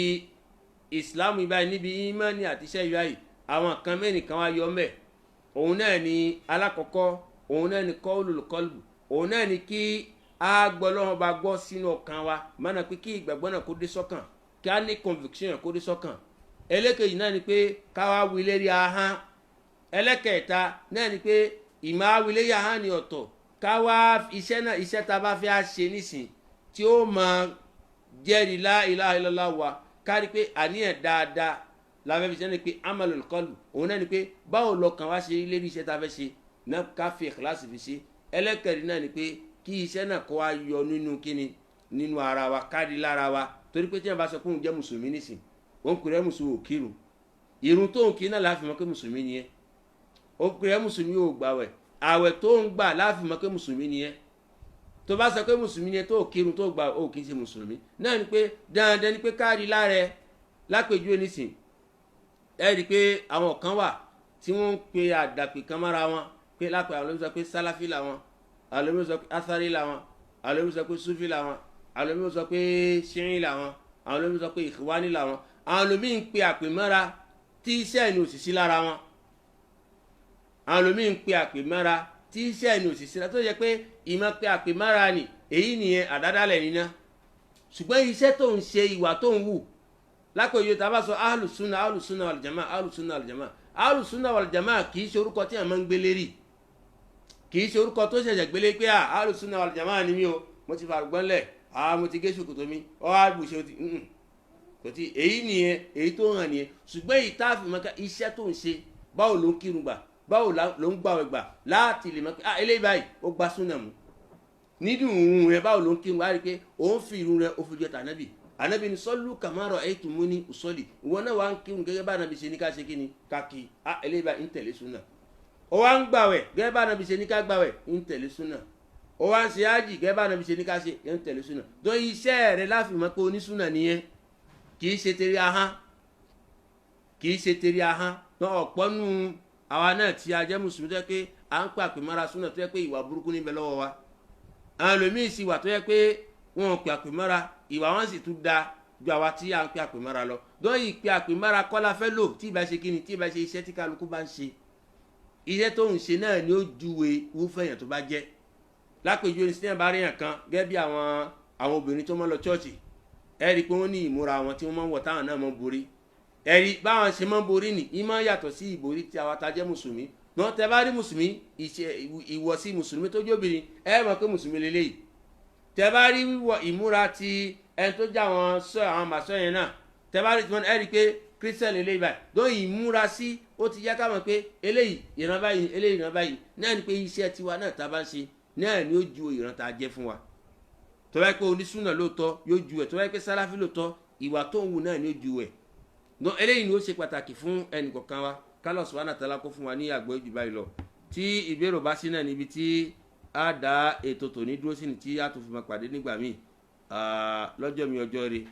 Islam báyìí, níbi ìmánì àti iṣẹ́ báyìí, àwọn kan mẹ́rin kan wá yọ mẹ́. òun náà ni alákọ̀ọ́kọ́, òun náà ni qaulul qalbi, òun náà ni kí a gbọ́ lọ́wọ́ bá gbọ́ sínú ọkàn wa, mọ́nà pé kí ìgbàgbọ́ náà kó dé sọ́kàn, kí a ní conviction kó dé sọ́kàn. ẹlẹ́kẹ̀jì náà ni pé ká wá wí lérí ahọ́n. ẹlẹ́kẹ̀ẹ́ta náà ni pé ìmọ̀ wí lérí ahọ́n ni ọ̀tọ̀, ká wá iṣẹ́ náà, iṣẹ́ tá a bá fẹ́ ṣe nísìn tí ó máa jẹ́rìí la ilaha illallah wa, ká rí pé àníyàn dáadáa la fẹ́ fi ṣe ni pé amalul qalbi, òun náà ni pé báwo lọ́kàn wá ṣe lérí iṣẹ́ tá a fẹ́ ṣe náà, ká fi ikhlas fi ṣe. ẹlẹ́kẹ̀rin náà ni pé kí iṣẹ́ náà kó wá yọ nínú kíni, nínú ara wa, kárí lára wa. torí pé tí wọ́n bá sọ pé òun jẹ́ mùsùlùmí nísìn, òun kúrẹ́ mùsùlùmí ò kírun, irun tó ń kí náà láàfin mọ́ pé mùsùlùmí ni ẹ́. òun kúrẹ́ mùsùlùmí ò gbàwẹ̀, àwẹ̀ tó ń gbà láàfin mọ́ pé mùsùlùmí ni ẹ́. tó bá sọ pé mùsùlùmí ni ẹ́ tó kírun tó gbà, ó kì í ṣe mùsùlùmí. náà ni pé dandan ni pé kárí lára ẹ. lápèjúwe nísìn, ẹ rí i pé àwọn kan wà tí wọ́n ń pe àdàpè kan mọ́ra wọn, pé lápè àwọn olóyún sọ pé sálàfí làwọn, àwọn olóyún sọ pé asárì làwọn, àwọn olóyún sọ pé súfì làwọn, àwọn olóyún sọ pé ṣíìn làwọn, àwọn olóyún sọ pé ìkhwání làwọn. àwọn olómi ń pe àpè mọ́ra tí iṣẹ́ ẹni òṣìṣẹ́ lára wọn. àwọn olómi ń pe àpè mọ́ra tí iṣẹ́ ẹni òṣìṣẹ́ lára, tó yẹ pé ìmọ̀ pe àpè mọ́ra ni èyí nìyẹn àdádálẹ̀ níná. ṣùgbọ́n iṣẹ́ tó ń ṣe, ìwà tó ń wù, lápèjúwe tá a bá sọ ahlùsúnà wàlìjàmá, ahlùsúnà wàlìjàmá, ahlùsúnà wàlìjàmá kì í ṣe orúkọ tí a máa ń gbélé rí, kì í ṣe orúkọ tó ṣẹ̀ṣẹ̀ gbélé pé ahlùsúnà wàlìjàmá ni mí o, mo ti fàrùgbọ́n lẹ̀, mo ti gé ṣòkòtò mi, àbùṣe ti kò tí. èyí nìyẹn, èyí tó hàn nìyẹn. ṣùgbọ́n èyí tá a fi mọ́ ká iṣẹ́ tó ń ṣe, báwo ló ń kírun gbà, báwo ló ń gbàwẹ̀ gbà, láti lè mọ̀ pé eléyìí báyìí ó gbá súnà mu. nídùn ìrun rẹ, báwo ló ń kírun, wá rí i pé òun fi ìrun rẹ ó fi jọ tànábì. ànábì ni sallu kama ra'aytumuni usalli, ìwọ náà wá ń kírun gẹ́gẹ́ bá ànábì ṣe ní ká ṣe kí ni ká kí. eléyìí báyìí ń tẹ̀lé súnà. ó wá ń gbàwẹ̀ gẹ́gẹ́ bá ànábì ṣe ní ká gbàwẹ̀, ń tẹ̀lé súnà. ó wá ń ṣe ájì gẹ́gẹ́ bá ànábì ṣe ní ká ṣe, ń tẹ̀lé súnà. tó iṣẹ́ rẹ láfi mọ̀ pé onísúnà nìyẹn, kì í ṣe tẹ̀rí ahán, kì í ṣe tẹ̀rí ahán. náà ọ̀pọ̀ nù àwa náà tí a jẹ́ mùsùlùmí tó yẹ pé à ń pàpè mọ́ra súnà, tó yẹ pé ìwà burúkú níbẹ̀ lọ́wọ́ wa. àwọn ẹlòmíì sì wà tó yẹ pé wọn ò pè àpè mọ́ra, ìwà wọn sì tún da ju àwa tí à ń pè àpè mọ́ra lọ. dọ́yìn ìpè àpè mọ́ra kọ́ la fẹ́ lò, tí ìbá ṣe kíni, tí ìbá ṣe iṣẹ́ tí kálukú bá ń ṣe. iṣẹ́ tó ń ṣe náà ni ó júwe irúfẹ́ èèyàn tó bá jẹ́. lápèjúwe ní sinimá bá rí yàn kan gẹ́gẹ́ bí àwọn obìnrin tó máa ń lọ chọ́ọ̀chì, ẹ rí i pé wọ́n ní ìmúra wọn tí wọ́n máa ń wọ̀ táwọn náà máa ń borí. ẹ rí báwọn ṣe máa ń borí ni ìmọ̀ yàtọ̀ sí ìborí tí àwa ta jẹ́ mùsùlùmí. náà tẹ bá rí mùsùlùmí, ìwọ̀sí mùsùlùmí tó jóbìnrin, ẹ mọ̀ pé mùsùlùmí lélẹ́yìí. tẹ bá rí ìmúra ti ẹni tó já àwọn màsọ yẹn náà, tẹ bá rí tí wọ́n ẹ rí i pé kírísítẹ́n lélẹ́yìí báyìí. dọ́yìn ìmúra sí ó ti yá ká mọ̀ pé eléyìí ìran báyìí, eléyìí ìran báyìí. náà ni pé iṣẹ́ tiwa náà tá a bá ń ṣe náà ni ó ju ìran tá a jẹ́ fún wa. tó bá yẹ pé onísùnà lóòótọ́ yóò ju ẹ̀, tó bá yẹ pé sáláfí lóòótọ́ ìwà tó ń wù náà ni ó ju ẹ̀. eléyìí ni ó ṣe pàtàkì fún ẹnì kọ̀ọ̀kan wa. Allah subhanahu wa ta'ala kó fún wa ní àgbọ́yé jù báyìí lọ. tí ìbéèrè bá sí náà níbi tí a dá ètò tòní dúró sí ni tí a tún fi máa pàdé nígbà míì lọ́jọ́ mi ọjọ́ rẹ̀.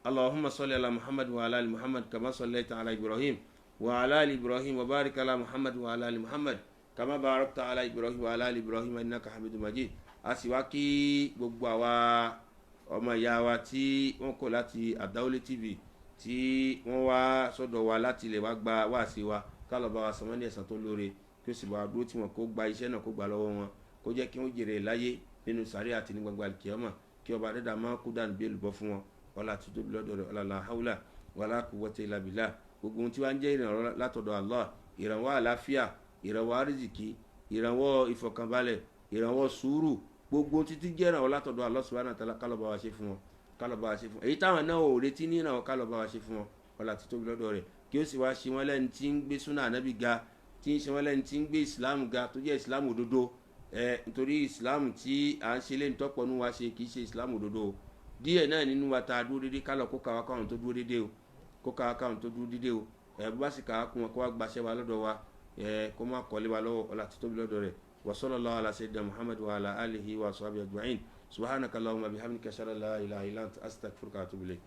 Allahumma salli ala Muhammad wa ala ali Muhammad kama sallaita ala Ibrahim wa ala ali Ibrahim wa barik ala Muhammad wa ala ali Muhammad kama barakta ala Ibrahim wa ala ali Ibrahim innaka Hamidum Majid. A sì wá kí gbogbo àwa ọmọ ìyá wa tí wọ́n kọ̀ láti Àdáwọlé TV tí wọ́n wá sọ́dọ̀ wa láti lè wá gba wáàsí wa kálọ̀ bá wa san wọ́n ní ẹ̀san tó lóore kí ó sì bá wa dúró tí wọn kó gba iṣẹ́ náà kó gbà lọ́wọ́ wọn kó jẹ́ kí wọ́n jèrè láyé nínú sàárè àti ní gbangba àlùkìyámà kí ọba dẹ́dà máa kú dànù bí èlùbọ́ fún wọn ọlá àti tóbi lọ́dọ̀ rẹ̀ ọlá haúlà wàlá quwwata illa billah. Gbogbo ohun tí wọ́n ń jẹ́ ìrànwọ́ látọ̀dọ̀ Allah, ìrànwọ́ àlàáfíà, ìrànwọ́ àrísìkí, ìrànwọ́ ìfọ̀kànbalẹ̀, ìrànwọ́ sùúrù, gbogbo títí jẹ́ ìrànwọ́ látọ̀dọ̀ Allah subhanahu wa ta'ala kálọ̀ bá wa ṣe fún wọn kálọ̀ bá wa ṣe fún wọn. Èyí táwọn náà ò retí ní ìrànwọ́ kálọ̀ bá wa ṣe fún wọn ọlá àti tóbi lọ́dọ̀ rẹ̀ kí ó sì wá ṣe wọ́n lẹ́ni tí ń gbé súnà ànábì ga, tí ń ṣe wọ́n lẹ́ni tí ń gbé ìsìláàmù ga tó jẹ́ ìsìláàmù òdodo. Nítorí ìsìláàmù tí à ń ṣe lẹ́ni tọ́pọ̀ nínú wa ṣe kì í ṣe ìsìláàmù òdodo. Díẹ̀ náà nínú wa ta dúró dédé kálọ̀ kó kàwá káwọn tó dúró dédé o kó kàwá káwọn tó dúró dédé o bó bá sì kàwá kún wọn kó wá gbaṣẹ́ wa lọ́dọ̀ wa kó má kọ́lé wa lọ́wọ́ ọlá àti tóbi lọ́dọ̀ rẹ̀. Wa sallallahu ala sayyidina Muhammad wa ala alihi wa sahbihi ajma'in. Subhanaka Allahumma bihamdika ashhadu an la ilaha illa anta astaghfiruka wa atubu ilayk.